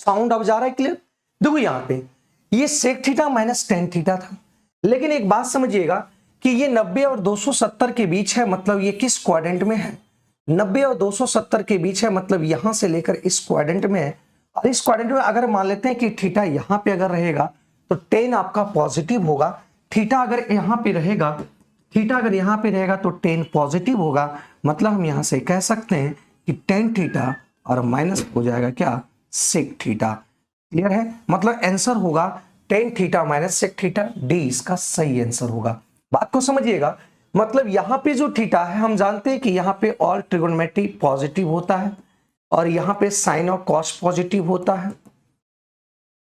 Sound अब जा रहा है क्लियर? देखो यहाँ पे ये sec theta minus tan theta था, लेकिन एक बात समझिएगा कि ये 90 और 270 के बीच है, मतलब ये किस क्वाड्रेंट में है? 90 और 270 के बीच है, मतलब यहां से लेकर इस क्वाड्रेंट में है। और इस क्वाड्रेंट में अगर मान लेते हैं कि थीटा यहां पे अगर रहेगा तो टेन आपका पॉजिटिव होगा, थीटा अगर यहां पे रहेगा, थीटा अगर यहां पे रहेगा तो टेन पॉजिटिव होगा। मतलब हम यहां से कह सकते हैं कि टेन थीटा और माइनस हो जाएगा क्या? Sec theta. क्लियर है? मतलब आंसर होगा tan theta minus sec theta, D इसका सही आंसर होगा। बात को समझिएगा, मतलब यहां पे जो थीटा है हम जानते हैं कि यहां पे ऑल ट्रिगोनोमेट्री पॉजिटिव होता है और यहां पे साइन और कॉस पॉजिटिव होता है,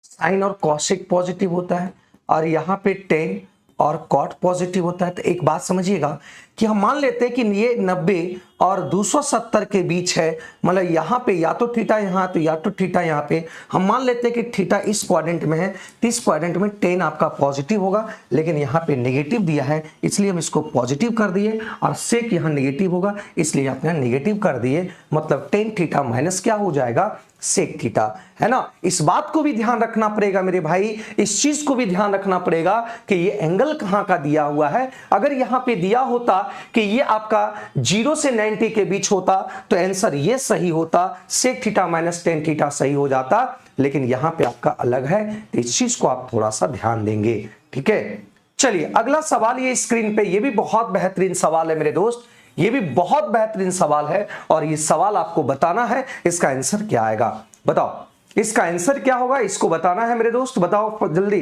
साइन और कॉसेक पॉजिटिव होता है, और यहां पे टेन और कॉट पॉजिटिव होता है। तो एक बात समझिएगा कि हम मान लेते हैं कि ये 90 और 270 के बीच है, मतलब यहां पे या तो थीटा यहां तो या तो थीटा यहां पे। हम मान लेते हैं कि थीटा इस क्वाड्रेंट में है, तो इस क्वाड्रेंट में टेन आपका पॉजिटिव होगा, लेकिन यहां पे नेगेटिव दिया है इसलिए हम इसको पॉजिटिव कर दिए, और सेक यहां नेगेटिव होगा इसलिए आपने नेगेटिव कर दिए। मतलब टेन थीटा माइनस क्या हो जाएगा? सेक थीटा, है ना। इस बात को भी ध्यान रखना पड़ेगा मेरे भाई, इस चीज को भी ध्यान रखना पड़ेगा कि ये एंगल कहां का दिया हुआ है। अगर यहां पे दिया होता कि ये आपका 0 से 90 के बीच होता तो आंसर ये सही होता, sec theta minus tan theta सही हो जाता, लेकिन यहां पे आपका अलग है, तो इस चीज को आप थोड़ा सा ध्यान देंगे। ठीक है, चलिए अगला सवाल ये स्क्रीन पे, ये भी बहुत बेहतरीन सवाल है मेरे दोस्त, ये भी बहुत बेहतरीन सवाल है, और ये सवाल आपको बताना है इसका आंसर क्या आएगा। बताओ इसका आंसर क्या होगा, इसको बताना है मेरे दोस्त, बताओ जल्दी।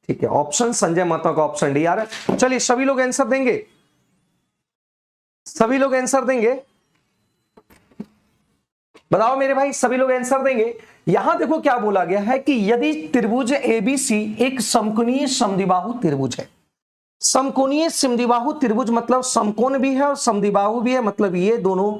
ठीक है, ऑप्शन संजय महतो का ऑप्शन डी आ रहा है। चलिए सभी लोग आंसर देंगे, सभी लोग आंसर देंगे, बताओ मेरे भाई सभी लोग आंसर देंगे। यहां देखो क्या बोला गया है कि यदि त्रिभुज एबीसी एक समकोणीय समद्विबाहु त्रिभुज है। समकोणीय समद्विबाहु त्रिभुज मतलब समकोण भी है और समद्विबाहु भी है, मतलब ये दोनों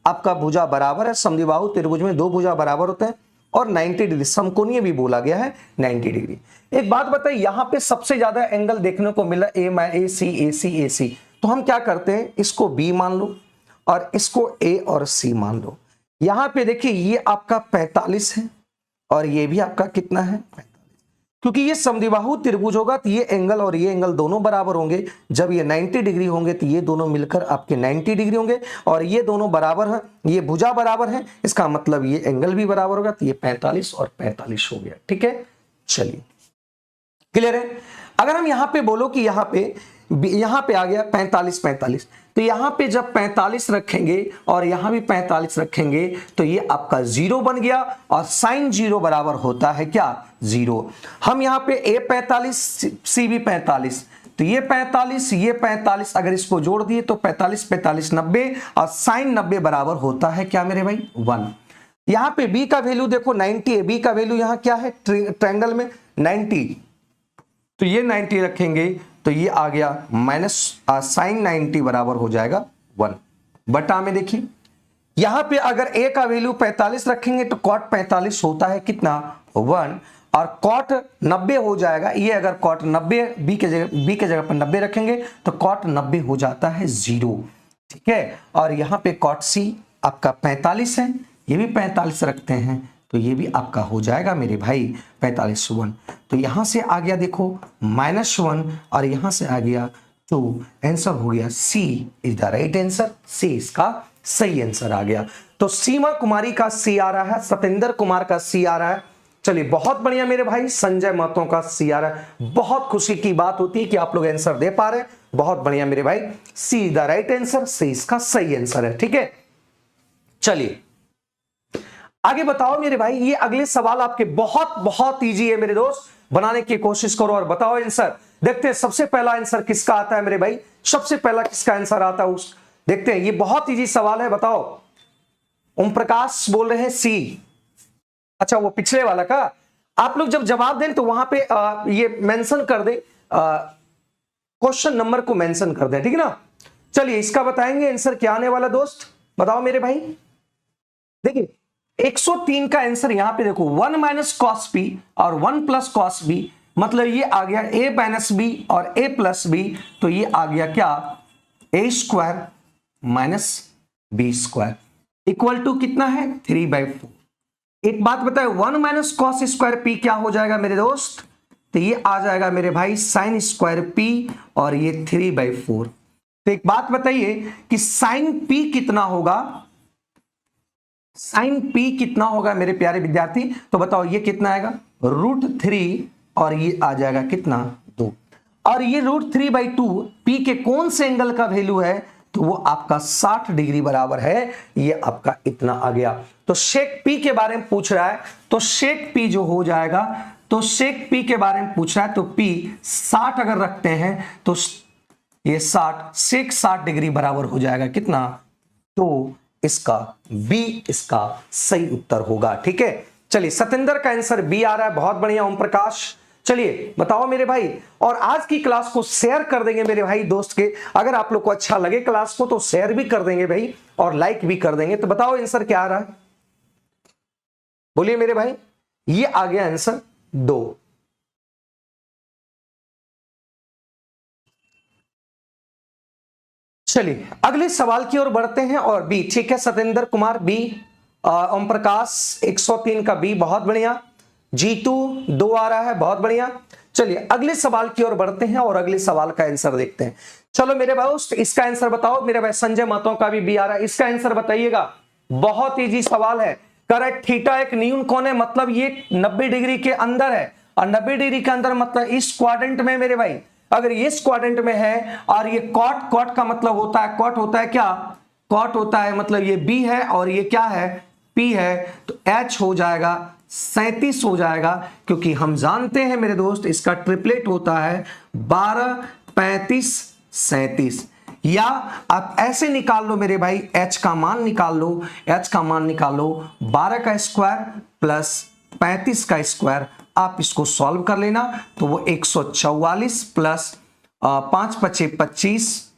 आपका भुजा बराबर है। समद्विबाहु त्रिभुज में दो भुजा बराबर होते हैं, और 90 डिग्री समकोणीय भी बोला गया है 90 डिग्री। एक बात बताइए, यहां पे सबसे ज्यादा एंगल देखने को मिला ए सी ए सी ए सी, तो हम क्या करते हैं, इसको बी मान लो और इसको ए और सी मान लो। यहां पे देखिए ये आपका 45 है और ये भी आपका कितना है, क्योंकि ये समद्विबाहु त्रिभुज होगा तो ये एंगल और ये एंगल दोनों बराबर होंगे। जब ये 90 डिग्री होंगे तो ये दोनों मिलकर आपके 90 डिग्री होंगे, और ये दोनों बराबर हैं, ये भुजा बराबर है, इसका मतलब ये एंगल भी बराबर होगा, तो ये 45 और 45 हो गया। ठीक है, चलिए क्लियर है। अगर हम यहां पे बोलो कि यहां पे आ गया 45 45, तो यहां पे जब 45 रखेंगे और यहां भी 45 रखेंगे तो ये आपका 0 बन गया, और साइन 0 बराबर होता है क्या, 0। हम यहां पे ए 45 सी भी 45, तो ये 45 ये 45 अगर इसको जोड़ दिए तो 45 45 90, और साइन 90 बराबर होता है क्या मेरे भाई, 1। यहां पे बी का वैल्यू देखो 90 है, बी का वैल्यू यहां क्या है ट्रायंगल में 90, तो ये 90 रखेंगे तो ये आ गया माइनस साइन 90 बराबर हो जाएगा 1 बटा में। देखिए यहां पे अगर a का वैल्यू 45 रखेंगे तो कॉट 45 होता है कितना, 1, और कॉट 90 हो जाएगा। ये अगर कॉट 90 b के जगह पर 90 रखेंगे तो कॉट 90 हो जाता है 0। ठीक है, और यहां पे कॉट c आपका 45 है, ये भी 45 रखते हैं तो ये भी आपका हो जाएगा मेरे भाई 45 1। तो यहां से आ गया देखो -1 और यहां से आ गया 2, आंसर हो गया सी इज द राइट आंसर, सी इसका सही आंसर आ गया। तो सीमा कुमारी का सी आ रहा है, सतेंद्र कुमार का सी आ रहा है। चलिए बहुत बढ़िया मेरे भाई, संजय महतो का सी आ रहा है। बहुत खुशी की बात होती है कि आप लोग आंसर दे पा रहे हैं, बहुत बढ़िया मेरे भाई, सी द राइट आंसर, सी इसका सही आंसर है। ठीक है, चलिए आगे बताओ मेरे भाई, ये अगले सवाल आपके बहुत बहुत इजी है मेरे दोस्त, बनाने की कोशिश करो और बताओ आंसर। देखते हैं सबसे पहला आंसर किसका आता है मेरे भाई, सबसे पहला किसका आंसर आता है उस देखते हैं। ये बहुत इजी सवाल है, बताओ। ओम प्रकाश बोल रहे हैं सी, अच्छा वो पिछले वाला का। आप लोग जब जवाब दें तो वहां पे ये मेंशन कर दे, क्वेश्चन नंबर को मेंशन कर दे, ठीक है ना। चलिए इसका बताएंगे आंसर क्या आने वाला दोस्त, बताओ मेरे भाई। देखिए 103 का आंसर यहां पे देखो 1 माइनस कॉस बी और 1 प्लस कॉस बी, मतलब ये आ गया a माइनस बी और a प्लस बी, तो ये आ गया क्या, a square minus B square equal to कितना है 3/4। एक बात बताए, 1 माइनस कॉस स्क्वायर पी क्या हो जाएगा मेरे दोस्त? तो ये आ जाएगा मेरे भाई साइन स्क्वायर पी और ये 3/4। तो एक बात बताइए कि साइन पी कितना होगा? साइन पी कितना होगा मेरे प्यारे विद्यार्थी? तो बताओ ये कितना आएगा? √3 और ये आ जाएगा कितना? 2। और ये √3/2 पी के कौन से एंगल का वैल्यू है? तो वो आपका 60 डिग्री बराबर है। ये आपका इतना आ गया। तो शेक पी के बारे में पूछ रहा है, तो शेक पी जो हो जाएगा, तो शेक पी के बारे में पूछ रहा है, तो पी 60 अगर रखते हैं तो ये 60 शेक 60 डिग्री बराबर हो जाएगा कितना? तो इसका बी इसका सही उत्तर होगा। ठीक है, चलिए सतेंद्र का आंसर बी आ रहा है, बहुत बढ़िया ओम प्रकाश। चलिए बताओ मेरे भाई, और आज की क्लास को शेयर कर देंगे मेरे भाई दोस्त के। अगर आप लोग को अच्छा लगे क्लास को तो शेयर भी कर देंगे भाई और लाइक भी कर देंगे। तो बताओ आंसर क्या आ रहा है, बोलिए मेरे भाई। ये आ गया आंसर 2। चलिए अगले सवाल की ओर बढ़ते हैं। और बी, ठीक है सतेंद्र कुमार बी, ओम प्रकाश 103 का बी, बहुत बढ़िया। जीतू 2 आ रहा है, बहुत बढ़िया। चलिए अगले सवाल की ओर बढ़ते हैं और अगले सवाल का आंसर देखते हैं। चलो मेरे दोस्त इसका आंसर बताओ मेरे भाई। संजय महतो का भी बी आ रहा है, इसका आंसर बताइएगा। बहुत इजी सवाल है। करेक्ट, थीटा एक न्यून कोण है, मतलब ये 90 डिग्री के अंदर है। और 90 डिग्री के अंदर मतलब इस क्वाड्रेंट में मेरे भाई, अगर इस क्वाड्रेंट में है और ये कॉट, कॉट का मतलब होता है, कॉट होता है क्या? कॉट होता है मतलब ये बी है और ये क्या है? पी है। तो एच हो जाएगा 37 हो जाएगा, क्योंकि हम जानते हैं मेरे दोस्त इसका ट्रिपलेट होता है 12, 35, 37। या आप ऐसे निकाल लो मेरे भाई, एच का मान निकाल लो, एच का मान निकाल लो 12 का स्क्वायर प्लस 35 का स्क्वायर। आप इसको सॉल्व कर लेना तो वो 144 प्लस 5 × 5 = 25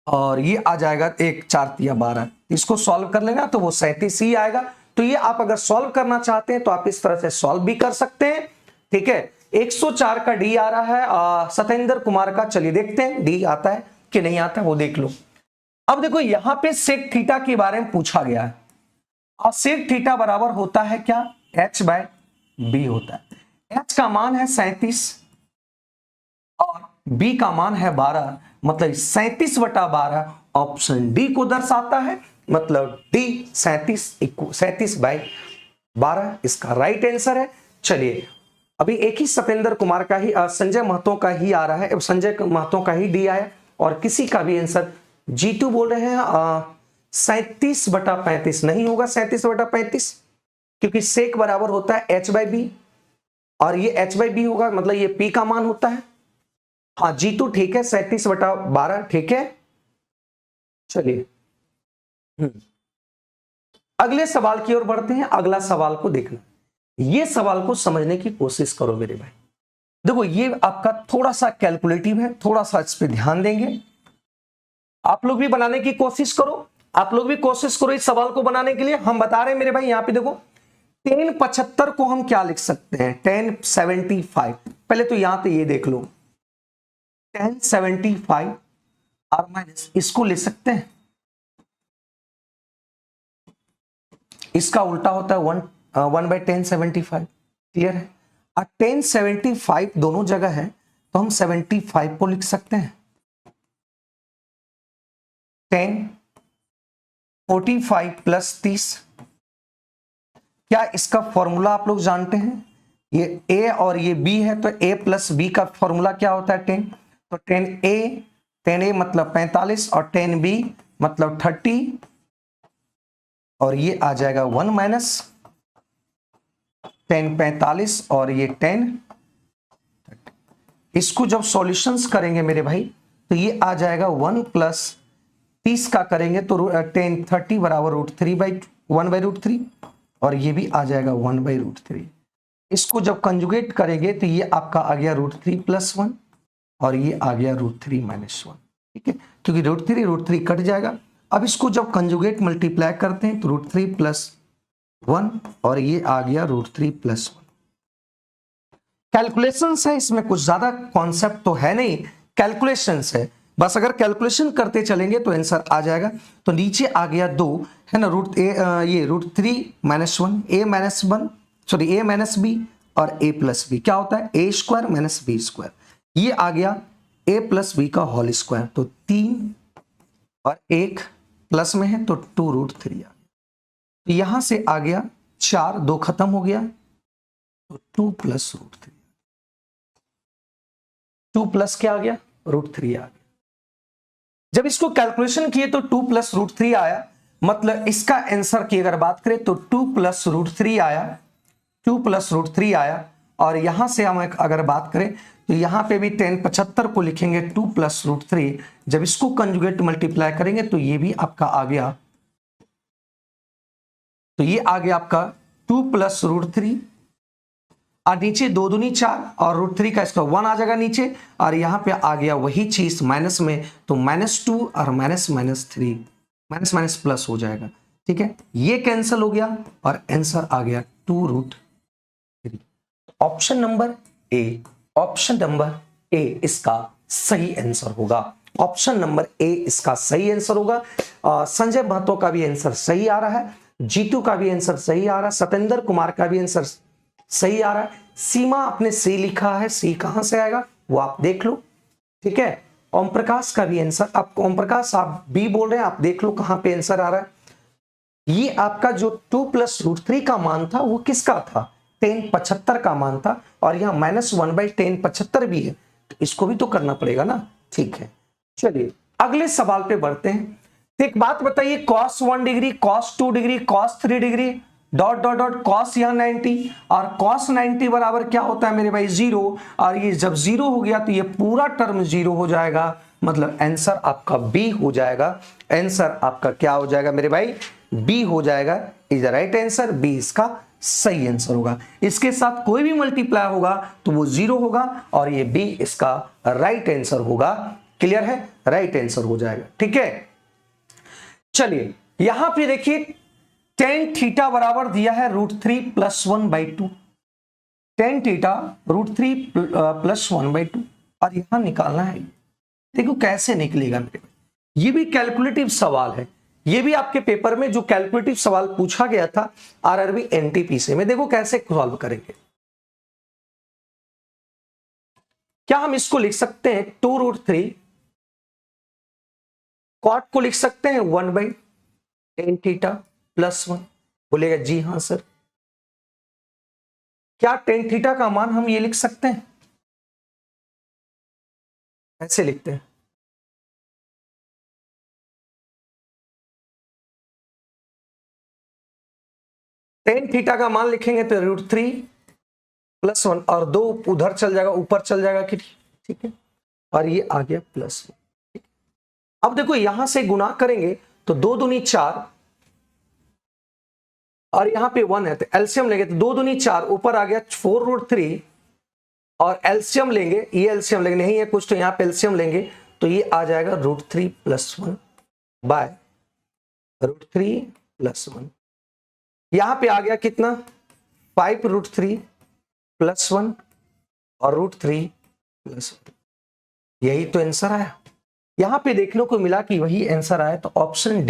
और ये आ जाएगा 1 4 × 12। इसको सॉल्व कर लेना तो वो 37 ही आएगा। तो ये आप अगर सॉल्व करना चाहते हैं तो आप इस तरह से सॉल्व भी कर सकते हैं। ठीक है, 104 का डी आ रहा है सतेंद्र कुमार का। चलिए देखते हैं डी आता है कि नहीं आता है, वो देख लो। अब देखो यहां पे सेक थीटा के बारे में पूछा गया है और सेक थीटा बराबर होता है क्या? h/b होता है। h का मान है 37 और b का मान है 12, मतलब 37/12 ऑप्शन डी को दर्शाता है। मतलब डी 37/12 इसका राइट आंसर है। चलिए अभी एक ही सतेंद्र कुमार का ही, संजय महतो का ही आ रहा है, संजय महतो का ही डी आया और किसी का भी आंसर जीतू बोल रहे हैं 37/35 नहीं होगा। 37/35 क्योंकि सेक बराबर होता है h/b और ये h/b होगा, मतलब ये p का मान होता है। हाँ जीतू ठीक है, 37/12 ठीक है। चलिए अगले सवाल की ओर बढ़ते हैं। अगला सवाल को देखना, ये सवाल को समझने की कोशिश करो मेरे भाई। देखो ये आपका थोड़ा सा कैलकुलेटिव है, थोड़ा सा इस पे ध्यान देंगे। आप लोग भी बनाने की कोशिश करो, आप लोग भी कोशिश करो इस सवाल को बनाने के लिए। हम बता रहे हैं मेरे भाई, यहां पे देखो 1075 को हम क्या लिख सकते हैं? 1075। पहले तो यहां पे ये देख लो 1075 और माइनस इसको ले सकते हैं, इसका उल्टा होता है 1/1075। क्लियर है? और 1075 दोनों जगह है तो हम 75 को लिख सकते हैं। 1045 + 30। क्या इसका फॉर्मूला आप लोग जानते हैं? ये a और ये b है तो a + b का फॉर्मूला क्या होता है? 10। तो 10a मतलब 45 और 10b मतलब 30 और ये आ जाएगा 1 माइनस 10 45 और ये 10। इसको जब सॉल्यूशंस करेंगे मेरे भाई तो ये आ जाएगा 1 + 30 का करेंगे तो 10 30 बराबर √1/√3 और ये भी आ जाएगा 1/√3। इसको जब कंजुगेट करेंगे तो ये आपका आ गया √3 + 1 और ये आ गया √3 - 1। ठीक है, क्योंकि √3 कट जाएगा। अब इसको जब कंजुगेट मल्टीप्लाई करते हैं तो √3 + 1 और ये आ गया √3 + 1। कैलकुलेशंस है, इसमें कुछ ज्यादा कॉन्सेप्ट तो है नहीं, कैलकुलेशंस है। बस अगर कैलकुलेशन करते चलेंगे तो आंसर आ जाएगा। तो नीचे आ गया 2 है ना, ये √3 - 1 a - 1 सॉरी a - b और a + b क्या होता है a² - b²। ये आ गया a + b का होल स्क्वायर। तो 3 और 1 प्लस में है तो 2√3 आ गया। तो यहां से आ गया 4, 2 खत्म हो गया तो 2 + √3, 2 प्लस क्या आ गया √3 आ गया। जब इसको कैलकुलेशन किए तो 2 + √3 आया, मतलब इसका आंसर की अगर बात करें तो 2 + √3 आया, 2 + √3 आया। और यहां से हम अगर बात करें तो यहां पे भी 1075 को लिखेंगे 2 + √3। जब इसको कंजुगेट मल्टीप्लाई करेंगे तो ये भी आपका आ गया, तो ये आ गया आपका 2 + √3 और नीचे 2 दूनी 4 और √3 का इसका 1 आ जाएगा नीचे। और यहां पे आ गया वही चीज माइनस में, तो -2 और -3 माइनस प्लस हो जाएगा। ठीक है, ये कैंसिल हो गया और आंसर आ गया 2√3। Option number A, option number A इसका सही आंसर होगा। ऑप्शन नंबर ए इसका सही आंसर होगा। संजय महतो का भी आंसर सही आ रहा है, जीतू का भी आंसर सही आ रहा है, सतेंद्र कुमार का भी आंसर सही आ रहा है। सीमा आपने सी लिखा है, सी कहां से आएगा वो आप देख लो। ठीक है, ओम प्रकाश का भी आंसर, आप ओम प्रकाश आप बी बोल रहे हैं, आप देख लो कहां पे आंसर आ रहा है। ये आपका जो 2 + √3 का मान था वो किसका था 1075 का मान था, और यहां -1/1075 भी है, तो इसको भी तो करना पड़ेगा ना। ठीक है, चलिए अगले सवाल पे बढ़ते हैं। तो एक बात बताइए, cos 1 degree, cos 2 degree, cos 3 degree dot dot dot cos यहां 90 और cos 90 बराबर क्या होता है मेरे भाई 0। और ये जब 0 हो गया तो ये पूरा टर्म 0 हो जाएगा, मतलब आंसर आपका बी हो जाएगा। आंसर आपका क्या हो जाएगा मेरे भाई बी हो जाएगा, is the right answer. B इसका सही आंसर होगा। इसके साथ कोई भी मल्टीप्लाई होगा तो वो 0 होगा और ये बी इसका राइट आंसर होगा। क्लियर है, राइट आंसर हो जाएगा। ठीक है, चलिए यहां पे देखिए tan थीटा बराबर दिया है √3 + 1/2, tan थीटा √3 + 1/2 और यहां निकालना है। देखो कैसे निकलेगा मेरे भाई, ये भी कैलकुलेटिव सवाल है। ये भी आपके पेपर में जो कैलकुलेटिव सवाल पूछा गया था आरआरबी एनटीपीसी में, देखो कैसे सॉल्व करेंगे। क्या हम इसको लिख सकते हैं 2√3, कॉट को लिख सकते हैं 1/tan थीटा + 1? बोलेगा जी हां सर। क्या tan थीटा का मान हम ये लिख सकते हैं, ऐसे लिखते हैं tan थीटा का मान लिखेंगे तो √3 + 1 और 2 उधर चल जाएगा, ऊपर चल जाएगा कि ठीक है, और ये आ गया +1। अब देखो यहां से गुना करेंगे तो 2 दूनी 4 और यहां पे 1 है तो एलसीएम लेंगे तो 2 दूनी 4, ऊपर आ गया 4√3 और एलसीएम लेंगे, ये एलसीएम लेंगे नहीं है कुछ तो यहां पे एलसीएम लेंगे तो ये आ जाएगा √3 + 1 बाय √3 + 1। यहां पे आ गया कितना 5√3 + 1 और √3 + 1, यही तो आंसर आया। यहां पे देखने को मिला कि वही आंसर आया, तो ऑप्शन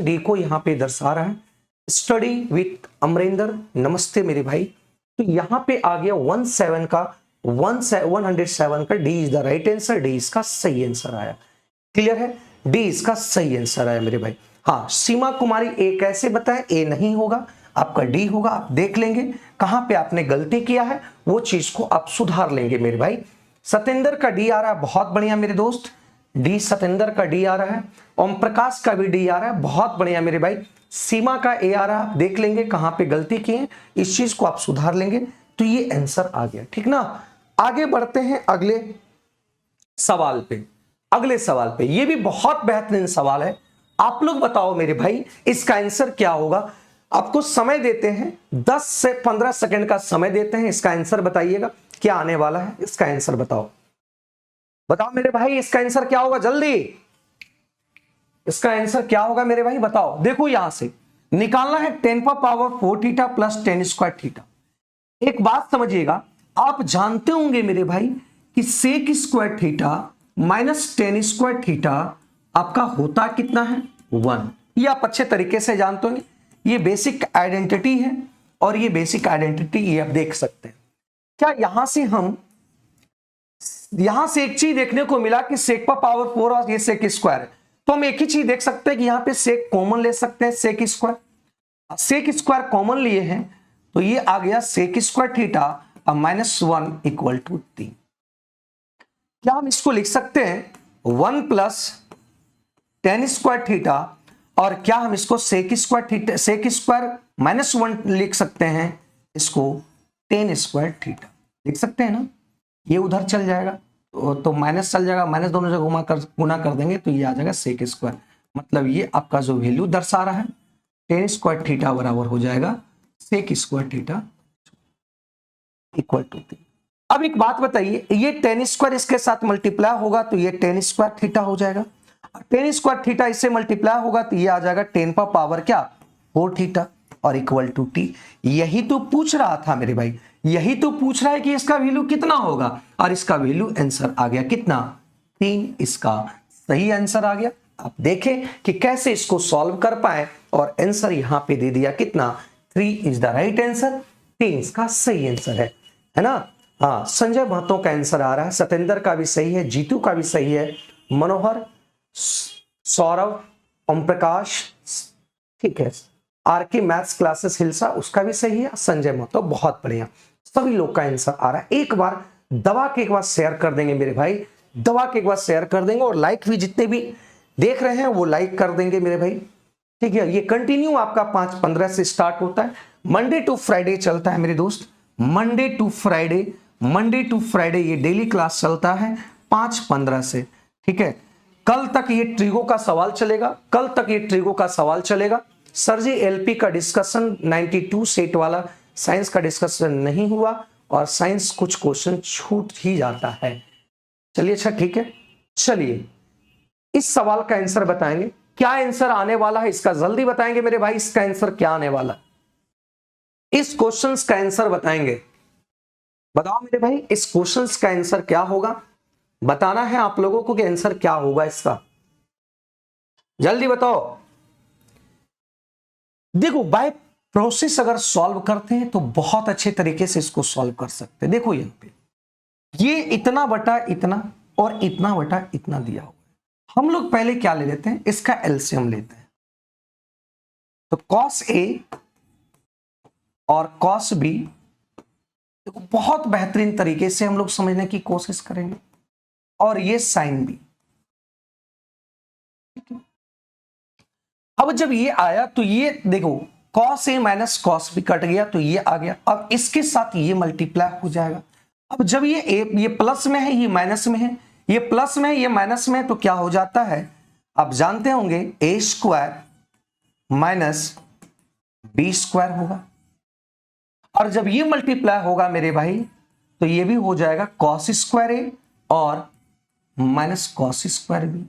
डी को यहां पे दर्शा रहा है। स्टडी विथ अमरिंदर, नमस्ते मेरे भाई। तो यहां पे आ गया 107 का D is the right answer, D इसका सही आंसर आया। क्लियर है, डी इसका सही आंसर आया मेरे भाई। हाँ, सीमा कुमारी ए कैसे बताए, ए नहीं होगा आपका डी होगा। आप देख लेंगे कहां पे आपने गलती किया है, वो चीज को आप सुधार लेंगे मेरे भाई। सतेंद्र का डी आ रहा है, बहुत बढ़िया मेरे दोस्त, डी सतेंद्र का डी आ रहा है। ओम प्रकाश का भी डी आ रहा है, बहुत बढ़िया मेरे भाई। सीमा का ए आ रहा है, देख लेंगे कहां पे गलती की है, इस चीज को आप सुधार लेंगे तो ये आंसर आ गया। ठीक ना, आगे बढ़ते हैं अगले सवाल पे। अगले सवाल पे ये भी बहुत बेहतरीन सवाल है, आप लोग बताओ मेरे भाई इसका आंसर क्या होगा। आपको समय देते हैं 10 से 15 सेकंड का समय देते हैं, इसका आंसर बताइएगा क्या आने वाला है। इसका आंसर बताओ, बताओ मेरे भाई इसका आंसर क्या होगा, जल्दी इसका आंसर क्या होगा मेरे भाई बताओ। देखो यहां से निकालना है 10⁴ थीटा + tan² थीटा। एक बात समझिएगा, आप जानते होंगे मेरे भाई कि sec² theta minus ten square theta आपका होता कितना है 1। ये आप अच्छे तरीके से जानते होंगे, ये बेसिक आइडेंटिटी है और ये बेसिक आइडेंटिटी ये आप देख सकते हैं। क्या यहां से एक चीज देखने को मिला कि सेक का पावर 4 और ये सेक स्क्वायर है, तो हम एक ही चीज देख सकते हैं कि यहां पे सेक कॉमन ले सकते हैं, सेक स्क्वायर कॉमन लिए हैं तो ये आ गया सेक स्क्वायर थीटा और -1 इक्वल टू 3। क्या हम इसको लिख सकते हैं 1 प्लस टेन स्क्वायर थीटा, और क्या हम इसको सेक स्क्वायर -1 लिख सकते हैं, इसको टेन स्क्वायर थीटा लिख सकते हैं ना। ये उधर चल जाएगा तो माइनस चल जाएगा, माइनस दोनों जगह गुना कर देंगे तो ये आ जाएगा सेक स्क्वायर। मतलब ये आपका जो वैल्यू दर्शा रहा है टेन स्क्वायर थीटा बराबर हो जाएगा sec square theta equal to 3। अब एक बात बताइए, ये टेन स्क्वायर इसके साथ मल्टीप्लाई होगा तो ये टेन स्क्वायर थीटा हो जाएगा, टेन स्क्वायर थीटा इससे मल्टीप्लाई होगा तो ये आ जाएगा 10 पर पावर क्या 4 थीटा और इक्वल टू टी। यही तो पूछ रहा था मेरे भाई, यही तो पूछ रहा है कि इसका वैल्यू कितना होगा, और इसका वैल्यू आंसर आ गया कितना 3। इसका सही आंसर आ गया। आप देखें कि कैसे इसको सॉल्व कर पाए और आंसर यहां पे दे दिया कितना 3 इज द राइट आंसर। 3 इसका सही आंसर है ना। हाँ, संजय महतो का आंसर आ रहा है, सत्येंद्र का भी सही है, जीतू का भी सही है, मनोहर, सौरभ, ओम प्रकाश, ठीक है, आरके मैथ्स क्लासेस हिलसा उसका भी सही है, संजय महतो बहुत बढ़िया, सभी लोग का आंसर आ रहा है। एक बार दबा के एक बार शेयर कर देंगे मेरे भाई, दबा के एक बार शेयर कर देंगे, और लाइक भी जितने भी देख रहे हैं वो लाइक कर देंगे मेरे भाई, ठीक है। ये कंटिन्यू आपका 5:15 से स्टार्ट होता है, मंडे टू फ्राइडे चलता है मेरे दोस्त, मंडे टू फ्राइडे ये डेली क्लास चलता है 5:15 से, ठीक है। कल तक ये ट्रिगो का सवाल चलेगा, सर जी एलपी का डिस्कशन 92 सेट वाला साइंस का डिस्कशन नहीं हुआ और साइंस कुछ क्वेश्चन छूट ही जाता है। चलिए अच्छा ठीक है, चलिए इस सवाल का आंसर बताएंगे, क्या आंसर आने वाला है इसका जल्दी बताएंगे मेरे भाई, इसका आंसर क्या आने वाला, इस क्वेश्चन का आंसर बताएंगे, बताओ मेरे भाई इस क्वेश्चन का आंसर क्या होगा, बताना है आप लोगों को कि आंसर क्या होगा इसका, जल्दी बताओ। देखो बाय प्रोसेस अगर सॉल्व करते हैं तो बहुत अच्छे तरीके से इसको सॉल्व कर सकते हैं। देखो यहां पे ये इतना बटा इतना और इतना बटा इतना दिया हुआ है, हम लोग पहले क्या ले लेते हैं, इसका एलसीएम लेते हैं। तो cos A और cos B देखो बहुत बेहतरीन तरीके से हम लोग समझने की कोशिश करेंगे, और ये sin B। अब जब ये आया तो ये देखो cos A minus cos B cut गया तो ये आ गया, अब इसके साथ ये मल्टीप्लाई हो जाएगा। अब जब ये प्लस में है, ये माइनस में है, ये प्लस में है, ये माइनस में है, तो क्या हो जाता है आप जानते होंगे a square minus B square होगा, और जब ये मल्टीप्लाई होगा मेरे भाई तो ये भी हो जाएगा cos स्क्वायर A और माइनस cos स्क्वायर B।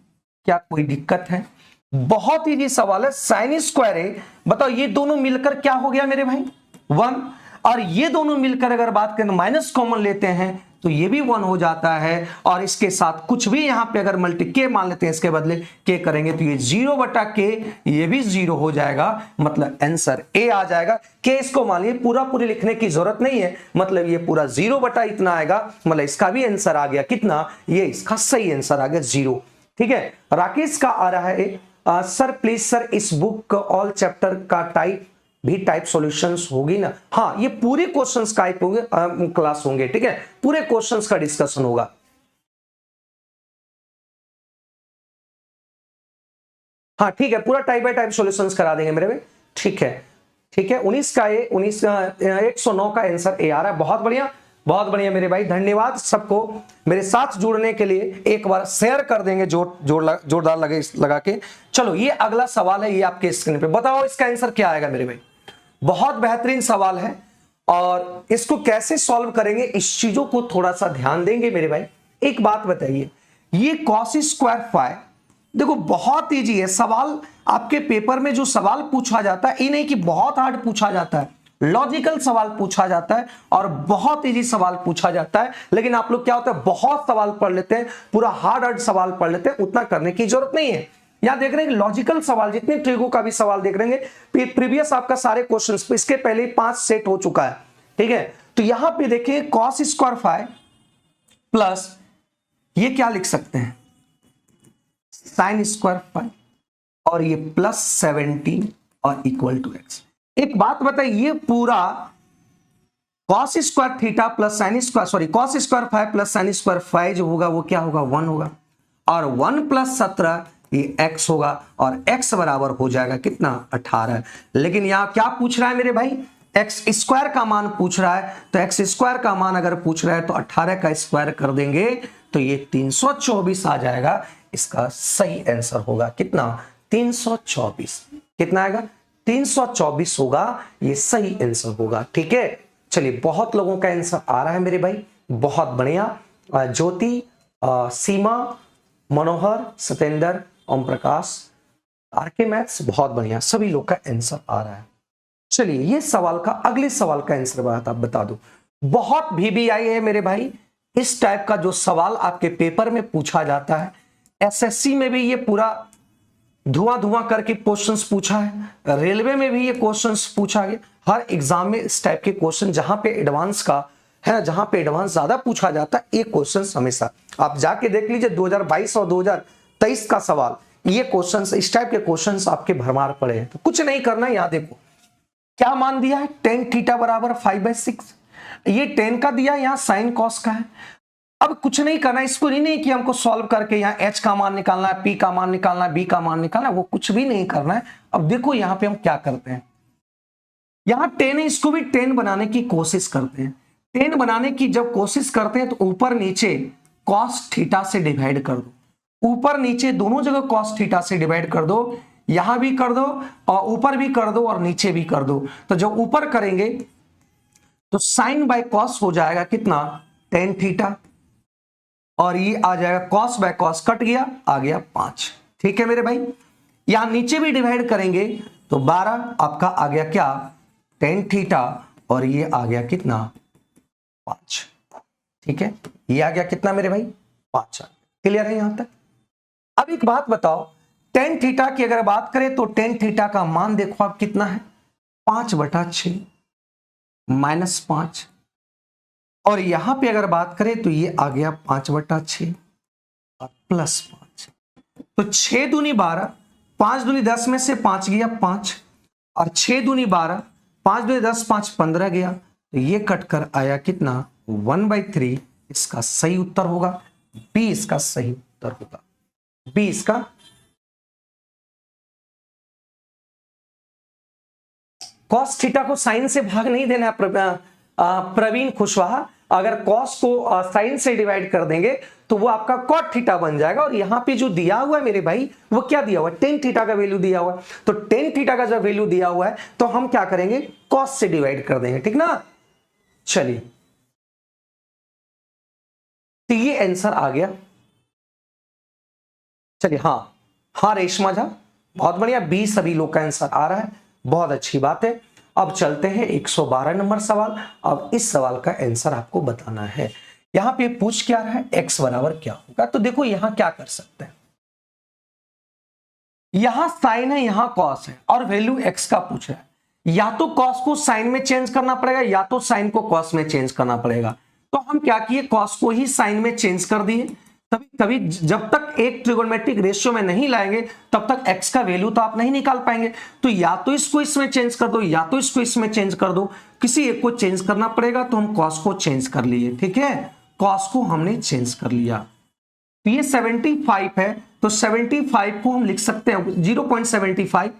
क्या कोई दिक्कत है? बहुत इजी सवाल है। साइन स्क्वायर A, बताओ ये दोनों मिलकर क्या हो गया मेरे भाई 1, और ये दोनों मिलकर अगर बात करें माइनस कॉमन लेते हैं तो ये भी 1 हो जाता है, और इसके साथ कुछ भी यहां पे अगर मल्टी के मान लेते हैं इसके बदले के करेंगे तो ये 0 बटा के ये भी 0 हो जाएगा, मतलब आंसर ए आ जाएगा। के इसको मान लीजिए पूरी लिखने की जरूरत नहीं है, मतलब ये पूरा 0 बटा इतना आएगा, मतलब इसका भी आंसर आ गया कितना, ये इसका सही आंसर आ गया 0, ठीक है। राकेश का आ रहा है सर प्लीज सर इस बुक ऑल चैप्टर का टाइप सॉल्यूशंस होगी ना। हाँ, ये पूरे क्वेश्चंस का होंगे, क्लास होंगे, ठीक है, पूरे क्वेश्चंस का डिस्कशन होगा। हाँ ठीक है, पूरा टाइप बाय टाइप सॉल्यूशंस करा देंगे मेरे भाई, ठीक है 19 का 109 का आंसर ए आ रहा है। बहुत बढ़िया मेरे भाई, धन्यवाद सबको मेरे साथ जुड़ने के लिए। एक बार शेयर कर देंगे जोरदार लगा के। चलो ये अगला सवाल है, ये आपके स्क्रीन पे, बताओ इसका आंसर क्या आएगा मेरे भाई। बहुत बेहतरीन सवाल है, और इसको कैसे सॉल्व करेंगे इस चीजों को थोड़ा सा ध्यान देंगे मेरे भाई। एक बात बताइए, ये cos स्क्वायर फाई देखो बहुत इजी है सवाल, आपके पेपर में जो सवाल पूछा जाता है ये नहीं कि बहुत हार्ड पूछा जाता है, लॉजिकल सवाल पूछा जाता है और बहुत इजी सवाल पूछा जाता है। लेकिन आप लोग क्या होता है, बहुत सवाल पढ़ लेते हैं, पूरा हार्ड सवाल पढ़ लेते हैं, उतना करने की जरूरत नहीं है। यहां देख रहे हैं लॉजिकल सवाल, जितने ट्रिगो का भी सवाल देख रहे हैं, प्रीवियस आपका सारे क्वेश्चंस इसके पहले 5 सेट हो चुका है, ठीक है। तो यहां पे देखिए cos स्क्वायर फाइव प्लस ये क्या लिख सकते हैं sin स्क्वायर फाइव और ये प्लस 17 और इक्वल टू x। एक बात बताइए, ये पूरा cos square theta plus sin square sorry cos square five plus sin square five जो होगा वो क्या होगा 1 होगा, और 1 प्लस 17 ये x होगा, और x बराबर हो जाएगा कितना 18। लेकिन यहां क्या पूछ रहा है मेरे भाई, एक्स स्क्वायर का मान पूछ रहा है। तो एक्स स्क्वायर का मान अगर पूछ रहा है तो 18 का स्क्वायर कर देंगे तो ये 324 आ जाएगा। इसका सही आंसर होगा कितना 324। कितना आएगा 324 होगा, ये सही आंसर होगा। ठीक है, चलिए बहुत लोगों का आंसर आ रहा है मेरे भाई, बहुत बढ़िया। ज्योति, सीमा, मनोहर, सतेंद्र, ओम प्रकाश, आरके मैथ्स, बहुत बढ़िया, सभी लोग का आंसर आ रहा है। चलिए ये सवाल का अगले सवाल का आंसर बता दो। बहुत VBI है मेरे भाई, इस टाइप का जो सवाल आपके पेपर में पूछा जाता है, SSC में भी ये पूरा धुआं करके क्वेश्चंस पूछा है, रेलवे में भी ये क्वेश्चंस पूछा गया। हर एग्जाम में इस टाइप के क्वेश्चन जहां पे एडवांस का है, जहां पे एडवांस ज्यादा पूछा जाता है, ये क्वेश्चन हमेशा आप जाके देख लीजिए 2022 और 2023 का सवाल, ये क्वेश्चन इस टाइप के क्वेश्चन आपके भरमार पड़े हैं। तो कुछ नहीं करना, यहां देखो क्या मान दिया है, tan थीटा बराबर 5/6, ये tan का दिया, यहाँ sin cos का है। अब कुछ नहीं करना, इसको नहीं कि हमको सॉल्व करके यहाँ h का मान निकालना है, p का मान निकालना है, b का मान निकालना है, वो कुछ भी नहीं करना है। अब देखो यहाँ पे हम क्या करते हैं, यहाँ tan है, इसको भी tan बनाने की कोशिश करते हैं। tan बनाने की जब कोशिश करते हैं तो ऊपर नीचे cos थीटा से डिवाइड कर दो, ऊपर नीचे दोनों जगह cos थीटा से डिवाइड कर दो, यहां भी कर दो और ऊपर भी कर दो और नीचे भी कर दो। तो जब ऊपर करेंगे तो sin बाय cos हो जाएगा कितना tan थीटा, और ये आ जाएगा cos बाय cos कट गया, आ गया 5। ठीक है मेरे भाई, यहां नीचे भी डिवाइड करेंगे तो 12 आपका आ गया क्या tan थीटा, और ये आ गया कितना 5। ठीक है, ये आ गया कितना मेरे भाई 5। क्लियर है यहां तक। अब एक बात बताओ, tan थीटा की अगर बात करें तो tan थीटा का मान देखो आप कितना है 5/6 -5, और यहां पे अगर बात करें तो ये आ गया 5/6 और +5। तो 6 दूनी 12, 5 दूनी 10 में से 5 गया 5, और 6 दूनी 12, 5 दूनी 10, 5 15 गया, तो ये कटकर आया कितना 1/3। इसका सही उत्तर होगा बी, इसका सही उत्तर होगा बी। इसका cos थीटा को साइन से भाग नहीं देना प्रवीण कुशवाहा, अगर cos को साइन से डिवाइड कर देंगे तो वो आपका cot थीटा बन जाएगा। और यहां पे जो दिया हुआ है मेरे भाई वो क्या दिया हुआ है, tan थीटा का वैल्यू दिया हुआ है। तो tan थीटा का जब वैल्यू दिया हुआ है तो हम क्या करेंगे cos से डिवाइड कर देंगे, ठीक ना। चलिए तो ये आंसर आ गया। चलिए हाँ रेशमा झा, बहुत बढ़िया, बी सभी लोग का आंसर आ रहा है, बहुत अच्छी बात है। अब चलते हैं 112 नंबर सवाल। अब इस सवाल का आंसर आपको बताना है। यहां पे पूछ क्या रहा है, x बराबर क्या होगा। तो देखो यहां क्या कर सकते हैं, यहां साइन है, यहां कॉस है, और वैल्यू x का पूछ रहा है। या तो कॉस को साइन में चेंज करना पड़ेगा, या तो साइन को कॉस में चेंज करना पड़ेगा। तो हम क्या किए, कॉस को ही साइन में चेंज कर दिए। कभी जब तक एक ट्रिगोनोमेट्रिक रेशियो में नहीं लाएंगे तब तक x का वैल्यू तो आप नहीं निकाल पाएंगे। तो या तो इसको इसमें चेंज कर दो, या तो इसको इसमें चेंज कर दो, किसी एक को चेंज करना पड़ेगा। तो हम cos को चेंज कर लिए, ठीक है, cos को हमने चेंज कर लिया। तो ये 75 है, तो 75 को हम लिख सकते हैं 0.75,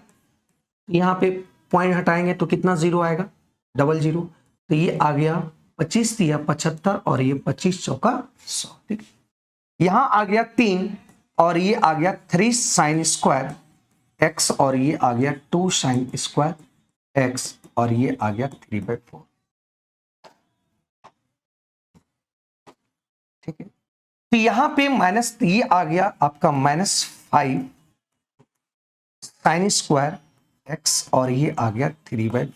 यहां पे पॉइंट हटाएंगे तो कितना जीरो आएगा 00। तो ये आ गया 25 दिया 75, और ये 25 चौका 100। ठीक, यहां आ गया 3, और ये आ गया 3 sin स्क्वायर x, और ये आ गया 2 sin स्क्वायर x, और ये आ गया 3/4। ठीक है, तो यहां पे माइनस, ये आ गया आपका -5 sin स्क्वायर x, और ये आ गया 3/4।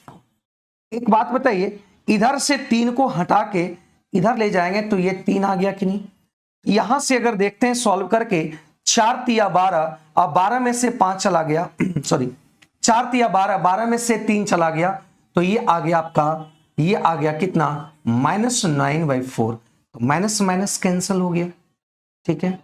एक बात बताइए, इधर से 3 को हटा के इधर ले जाएंगे तो ये 3 आ गया कि नहीं। यहां से अगर देखते हैं सॉल्व करके, 4 तिया 12, अब 12 में से 5 चला गया सॉरी 4 तिया 12, 12 में से 3 चला गया, तो ये आ गया आपका, ये आ गया कितना, -9/4। तो माइनस माइनस कैंसिल हो गया, ठीक है।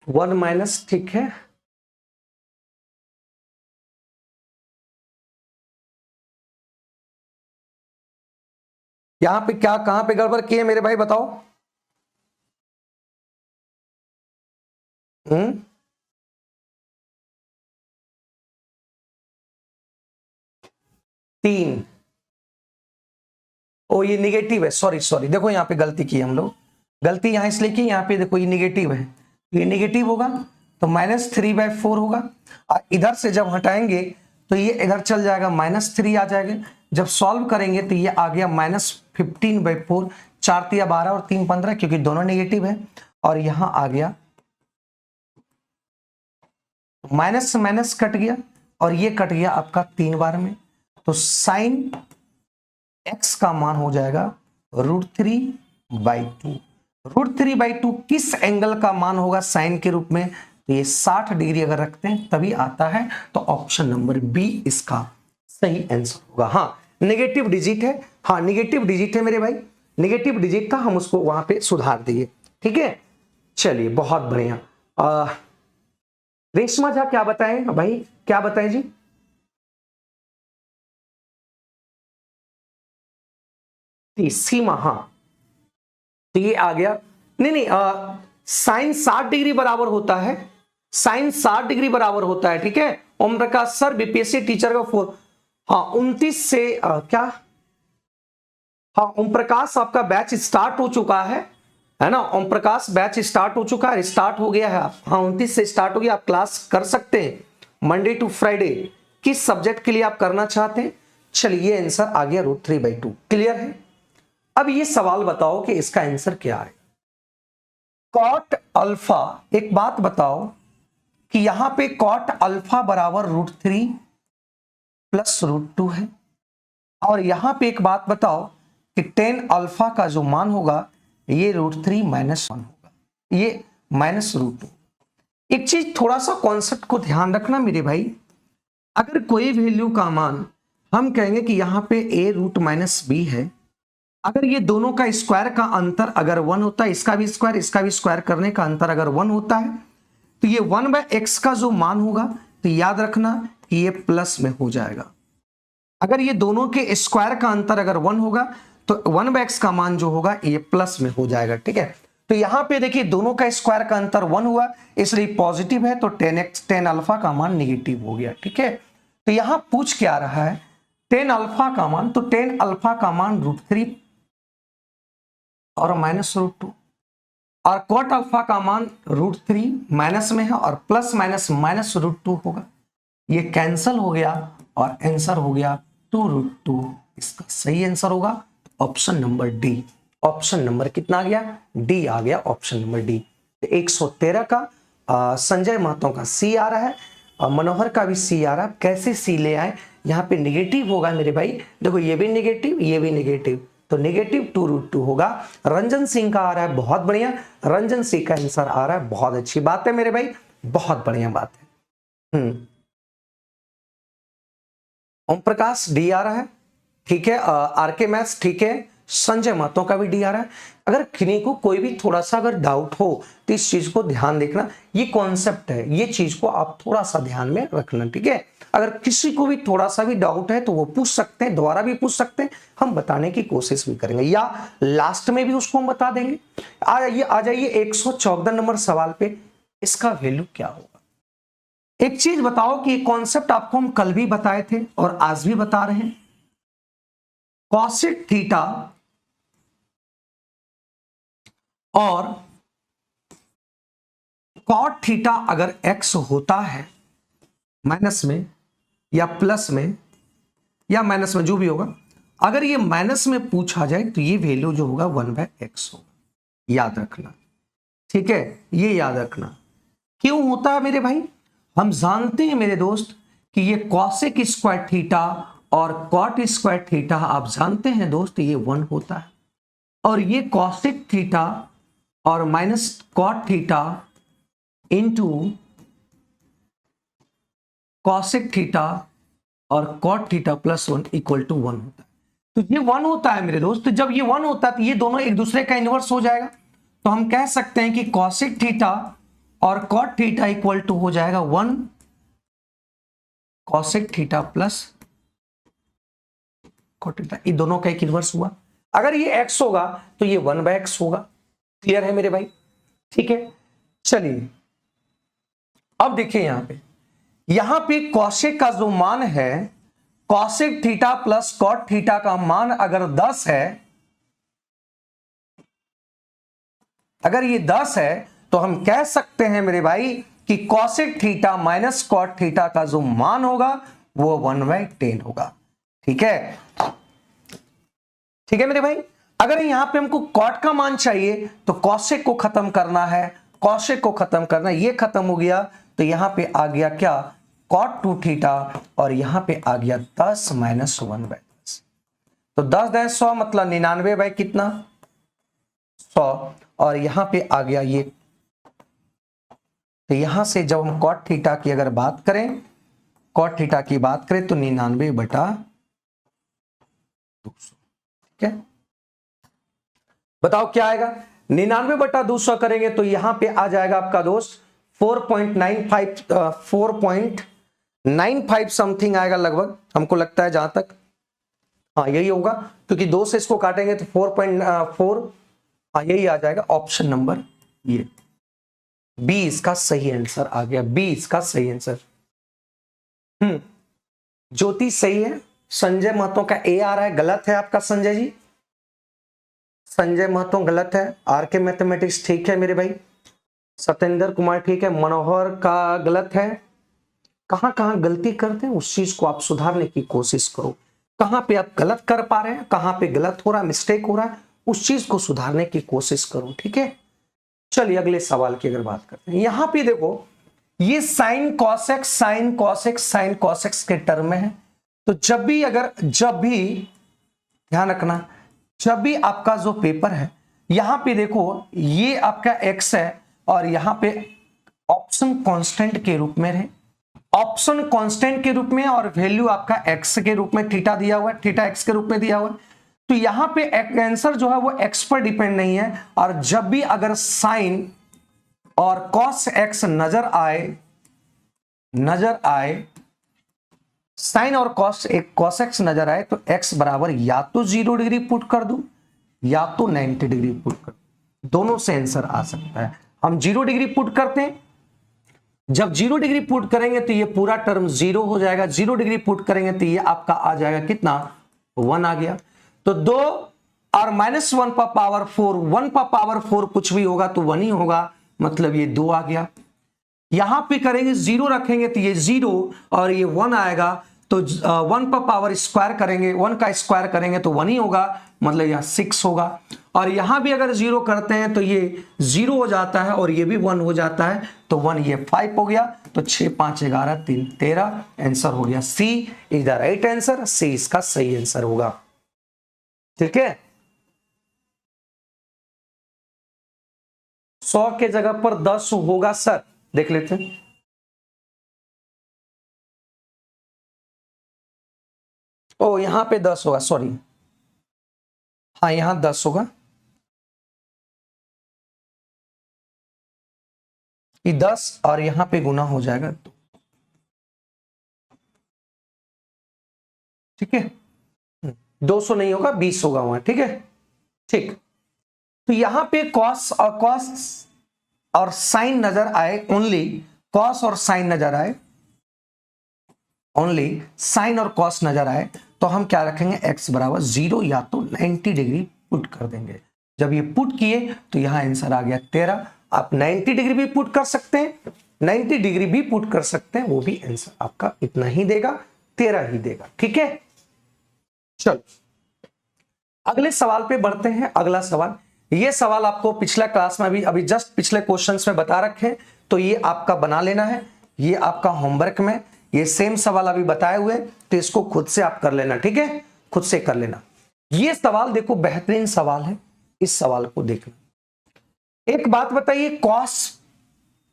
वन माइनस, ठीक है। यहां पे क्या, कहां पे गड़बड़ किए मेरे भाई बताओ। हम्म, 3, ओ ये निगेटिव है, सॉरी सॉरी, देखो यहाँ पे गलती की हम लोग, गलती यहाँ इसलिए की, यहाँ पे देखो ये निगेटिव है, ये निगेटिव होगा तो -3/4 होगा, और इधर से जब हटाएंगे तो ये इधर चल जाएगा, -3 आ जाएगा। जब सॉल्व करेंगे तो ये आ गया -15/4, 4 तिया 12 और 3 15, क्योंकि दोनों निगेटिव है, और यहां आ गया माइनस माइनस कट गया, और ये कट गया आपका 3 बार में, तो साइन x का मान हो जाएगा √3/2। √3/2 किस एंगल का मान होगा साइन के रूप में, तो ये 60 डिग्री अगर रखते हैं तभी आता है, तो ऑप्शन नंबर बी इसका सही आंसर होगा। हाँ नेगेटिव डिजिट है, हाँ नेगेटिव डिजिट है मेरे भाई, नेगेटिव डिजिट था, हम उसको वहां पे सुधार दिए, ठीक है। चलिए बहुत बढ़िया। रेशमा झा क्या बताएं भाई, क्या बताएं जी। सीमा, हाँ तो ये आ गया, नहीं नहीं, साइन 60 डिग्री बराबर होता है, साइन 60 डिग्री बराबर होता है, ठीक है। Om Prakash sir BPSC teacher का 4, हाँ 29 से क्या, हाँ ओम प्रकाश आपका बैच स्टार्ट हो चुका है ना, ओम प्रकाश बैच स्टार्ट हो चुका है, स्टार्ट हो गया है, हाँ 29 से स्टार्ट हो गया, आप क्लास कर सकते हैं मंडे टू फ्राइडे, किस सब्जेक्ट के लिए आप करना चाहते हैं। चलिए ये आंसर आ गया √3/2, क्लियर है। अब ये सवाल बताओ कि इसका आंसर क्या है। कॉट अल्फा, एक बात बताओ कि यहां पे कॉट अल्फा बराबर √3 + √2 है, और यहां पे एक बात बताओ कि टेन अल्फा का जो मान होगा ये √3 - 1 होगा, ये -√2। एक चीज थोड़ा सा कॉन्सेप्ट को ध्यान रखना मेरे भाई, अगर कोई वैल्यू का मान हम कहेंगे कि यहां पे a√-b है, अगर ये दोनों का स्क्वायर का अंतर अगर 1 होता है, इसका भी स्क्वायर करने का अंतर अगर 1 होता है, तो ये 1/x का जो मान होगा, तो याद रखना कि ये प्लस में हो जाएगा। अगर ये दोनों के स्क्वायर का अंतर अगर 1 होगा तो 1/x का मान जो होगा ये प्लस में हो जाएगा, ठीक है। तो यहां पे देखिए दोनों का स्क्वायर का अंतर 1 हुआ, इसलिए पॉजिटिव है, तो 10 अल्फा का मान निगेटिव हो गया, ठीक है। तो यहां पूछ क्या रहा है 10 अल्फा का मान, तो 10 अल्फा का मान √3 और -√2, और कॉट अल्फा का मान √3 माइनस में है और प्लस माइनस -√2 होगा, ये कैंसल हो गया और आंसर हो गया 2√2, इसका सही आंसर होगा option number D. Option number कितना आ गया, डी आ गया, ऑप्शन नंबर डी। 113 का संजय महतो का सी आ रहा है, मनोहर का भी सी आ रहा है। कैसे सी ले आए, यहाँ पे निगेटिव होगा मेरे भाई, देखो ये भी निगेटिव ये भी निगेटिव, तो नेगेटिव 2√2 होगा। रंजन सिंह का आ रहा है, बहुत बढ़िया, रंजन सिंह का आंसर आ रहा है, बहुत अच्छी बात है मेरे भाई, बहुत बढ़िया बात है। ओम प्रकाश डी आ रहा है, ठीक है। आरके मैथ्स ठीक है, संजय महतो का भी डी आ रहा है। अगर किन्हीं को कोई भी थोड़ा सा अगर डाउट हो तो इस चीज को ध्यान देखना, ये कॉन्सेप्ट है, ये चीज को आप थोड़ा सा ध्यान में रखना, ठीक है। अगर किसी को भी थोड़ा सा भी डाउट है तो वो पूछ सकते हैं, दोबारा भी पूछ सकते हैं, हम बताने की कोशिश भी करेंगे, या लास्ट में भी उसको हम बता देंगे। आ जाइए 114 नंबर सवाल पे, इसका वैल्यू क्या होगा। एक चीज बताओ कि कॉन्सेप्ट आपको हम कल भी बताए थे और आज भी बता रहे हैं, कॉसेक थीटा और कॉट थीटा अगर x होता है माइनस में या प्लस में या माइनस में जो भी होगा, अगर ये माइनस में पूछा जाए तो ये वैल्यू जो होगा 1/x होगा, याद रखना। ठीक है, ये याद रखना। क्यों होता है मेरे भाई? हम जानते हैं मेरे दोस्त कि ये कॉसेक स्क्वायर थीटा और कॉट स्क्वायर थीटा आप जानते हैं दोस्त, ये 1 होता है। और ये कॉसेक थीटा और minus cot theta into cosec theta और cot theta plus 1 equal to 1 होता है। तो ये 1 होता है मेरे दोस्त। तो जब ये 1 होता है तो ये दोनों एक दूसरे का इनवर्स हो जाएगा। तो हम कह सकते हैं कि कॉसेक थीटा और कॉट थीटा इक्वल टू हो जाएगा 1 cosec theta plus cot theta, ये दोनों का एक इनवर्स हुआ। अगर ये x होगा तो ये 1/x होगा। क्लियर है मेरे भाई? ठीक है, चलिए अब देखिए यहां पे कॉसेक का जो मान है, cosec theta plus cot theta का मान अगर 10 है, अगर ये 10 है तो हम कह सकते हैं मेरे भाई कि cosec theta minus cot theta का जो मान होगा वो 1/10 होगा। ठीक है, ठीक है मेरे भाई। अगर यहां पे हमको कॉट का मान चाहिए तो कॉसेक को खत्म करना है, कॉसेक को खत्म करना, ये खत्म हो गया तो यहां पे आ गया क्या, कॉट 2 थीटा, और यहां पे आ गया 10 माइनस 1/10। तो 10×100 मतलब 99 बाई कितना, 100, और यहां पे आ गया ये। तो यहां से जब हम कॉट थीटा की अगर बात करें, कॉट थीटा की बात करें तो 99/200। ठीक है, बताओ क्या आएगा? 99/200 करेंगे तो यहां पे आ जाएगा आपका दोस्त 4.95 समथिंग आएगा लगभग, हमको लगता है जहां तक। हाँ यही होगा, क्योंकि 2 से इसको काटेंगे तो 4.4, हाँ यही आ जाएगा। ऑप्शन नंबर ये बी इसका सही आंसर आ गया, बी इसका सही आंसर। ज्योति सही है, संजय महतो का ए आ रहा है, गलत है आपका संजय जी, संजय महतो गलत है। आर के मैथमेटिक्स ठीक है मेरे भाई, सत्येंद्र कुमार ठीक है, मनोहर का गलत है। कहां कहां गलती करते हैं उस चीज को आप सुधारने की कोशिश करो, कहां पे आप गलत कर पा रहे हैं, कहां पे गलत हो रहा है, मिस्टेक हो रहा है, उस चीज को सुधारने की कोशिश करो। ठीक है, चलिए अगले सवाल की अगर बात करते हैं। यहां पे देखो ये sine cosecs sine cosecs sine cosecs के टर्म में है। तो जब भी ध्यान रखना, जब भी आपका जो पेपर है यहां पे देखो ये आपका x है और यहां पे ऑप्शन कांस्टेंट के रूप में रहे, ऑप्शन कांस्टेंट के रूप में, और वैल्यू आपका x के रूप में थीटा दिया हुआ है, थीटा x के रूप में दिया हुआ है। तो यहां पे आंसर जो है वो x पर डिपेंड नहीं है। और जब भी अगर साइन और कॉस x नजर आए, साइन और कॉस x नजर आए तो x बराबर या तो 0 डिग्री पुट कर दूं या तो 90 डिग्री पुट कर दूं, दोनों से आंसर आ सकता है। हम 0 डिग्री पुट करते हैं, जब 0 डिग्री पुट करेंगे तो ये पूरा टर्म 0 हो जाएगा, 0 डिग्री पुट करेंगे तो ये आपका आ जाएगा कितना, 1 आ गया। तो 2 और -1 पर पावर 4, 1 पर पावर 4 कुछ भी होगा तो 1 ही होगा, मतलब ये 2 आ गया। यहां पे करेंगे 0 रखेंगे तो ये 0 और ये 1 आएगा, तो 1 पर पावर स्क्वायर करेंगे, 1 का स्क्वायर करेंगे तो 1 ही होगा, मतलब यह 6 होगा। और यहां भी अगर 0 करते हैं तो ये 0 हो जाता है और ये भी 1 हो जाता है, तो 1 ये 5 हो गया। तो 6 5 11 3 13, आंसर हो गया सी इज द राइट आंसर, सी इसका सही आंसर होगा। ठीक है, 100 के जगह पर 10 होगा सर, देख लेते हैं। ओ यहां पे 10 होगा, सॉरी, हाँ यहां 10 होगा, ये 10 और यहां पे गुना हो जाएगा। ठीक है, 200 नहीं होगा, 20 होगा वहां। ठीक है, ठीक। तो यहां पे कॉस और साइन नजर आए, ओनली कॉस और साइन नजर आए, ओनली साइन और कॉस नजर आए, तो हम क्या रखेंगे, x बराबर 0 या तो 90 डिग्री पुट कर देंगे। जब ये पुट किए तो यहां आंसर आ गया 13। आप 90 डिग्री भी पुट कर सकते हैं, 90 डिग्री भी पुट कर सकते हैं, वो भी आंसर आपका इतना ही देगा, 13 ही देगा। ठीक है, चलो अगले सवाल पे बढ़ते हैं। अगला सवाल, ये सवाल आपको पिछला क्लास में भी अभी जस्ट पिछले क्वेश्चंस में बता रखे, तो ये आपका बना लेना है, ये आपका होमवर्क में ये सेम सवाल अभी बताए हुए, तो इसको खुद से आप कर लेना, ठीक है, खुद से कर लेना। ये सवाल देखो बेहतरीन सवाल है, इस सवाल को देखना। एक बात बताइए, कॉस,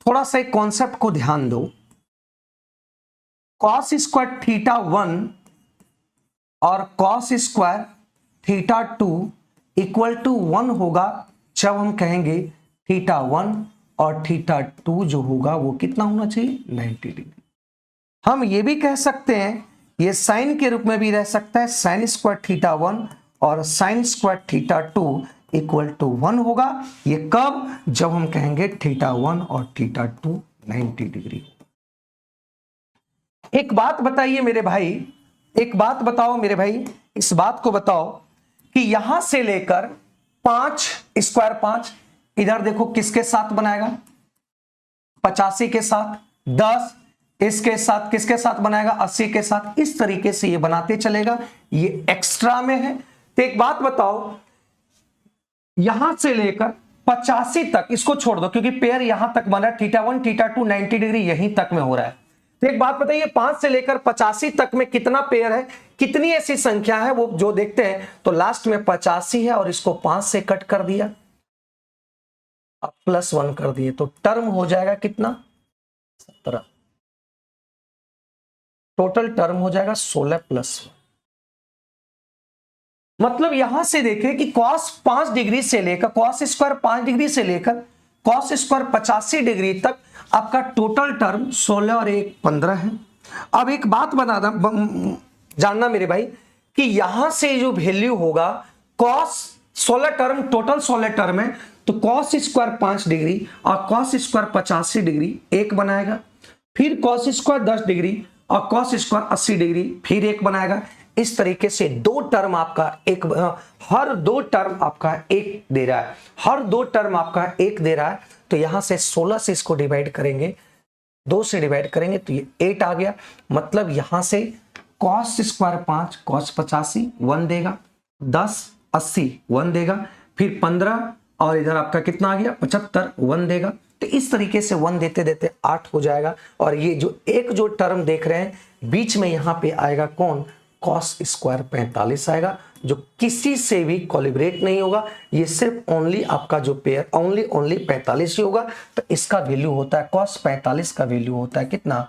थोड़ा सा एक कॉन्सेप्ट को ध्यान दो, कॉस स्क्वायर थीटा 1 और cos square theta 2 equal to 1 होगा जब हम कहेंगे थीटा 1 और थीटा 2 जो होगा वो कितना होना चाहिए, 90 डिग्री। हम ये भी कह सकते हैं, ये साइन के रूप में भी रह सकता है, साइन स्क्वायर थीटा 1 और sine square theta 2 equal to 1 होगा। ये कब, जब हम कहेंगे थीटा 1 और थीटा 2 90 डिग्री। एक बात बताइए मेरे भाई, एक बात बताओ मेरे भाई, इस बात को बताओ कि यहां से लेकर 5 स्क्वायर 5 इधर देखो किसके साथ बनाएगा, 85 के साथ, 10 इसके साथ किसके साथ बनाएगा, 80 के साथ। इस तरीके से ये बनाते चलेगा, ये एक्स्ट्रा में है। तो एक बात बताओ, यहां से लेकर 85 तक इसको छोड़ दो क्योंकि पेयर यहां तक बन रहा है, थीटा 1 थीटा 2 90 डिग्री यहीं तक में हो रहा है। तो एक बात बताइए, 5 से लेकर 85 तक में कितना पेयर है, कितनी ऐसी संख्या है वो जो देखते हैं। तो लास्ट में 85 है और इसको 5 से कट कर दिया, अब +1 कर दिए, तो टर्म हो जाएगा कितना, 17। टोटल टर्म हो जाएगा 16 +1। मतलब यहां से देखें कि cos 5 डिग्री से लेकर cos स्क्वायर 5 डिग्री से लेकर cos स्क्वायर 85 डिग्री तक आपका टोटल टर्म 16 और 1 15 है। अब एक बात जानना मेरे भाई कि यहां से जो वैल्यू होगा, cos 16 टर्म, टोटल 16 टर्म है, तो cos स्क्वायर 5 डिग्री और cos स्क्वायर 85 डिग्री 1 बनाएगा, फिर cos स्क्वायर 10 डिग्री और cos स्क्वायर 80 डिग्री फिर 1 बनाएगा। इस तरीके से दो टर्म आपका एक, हर दो टर्म आपका 1 दे रहा है, हर दो टर्म आपका 1 दे रहा है। तो यहां से 16 से इसको डिवाइड करेंगे, 2 से डिवाइड करेंगे तो ये 8 आ गया। मतलब यहां से cos स्क्वायर 5 cos 85 1 देगा, 10 80 1 देगा, फिर 15 और इधर आपका कितना आ गया 75 1 देगा। तो इस तरीके से 1 देते देते 8 हो जाएगा। और ये जो एक जो टर्म देख रहे हैं बीच में यहां पे आएगा कौन, cos स्क्वायर 45 आएगा, जो किसी से भी कोलिब्रेट नहीं होगा, ये सिर्फ ओनली आपका जो पेयर ओनली 45 ही होगा। तो इसका वैल्यू होता है cos 45 का वैल्यू होता है कितना,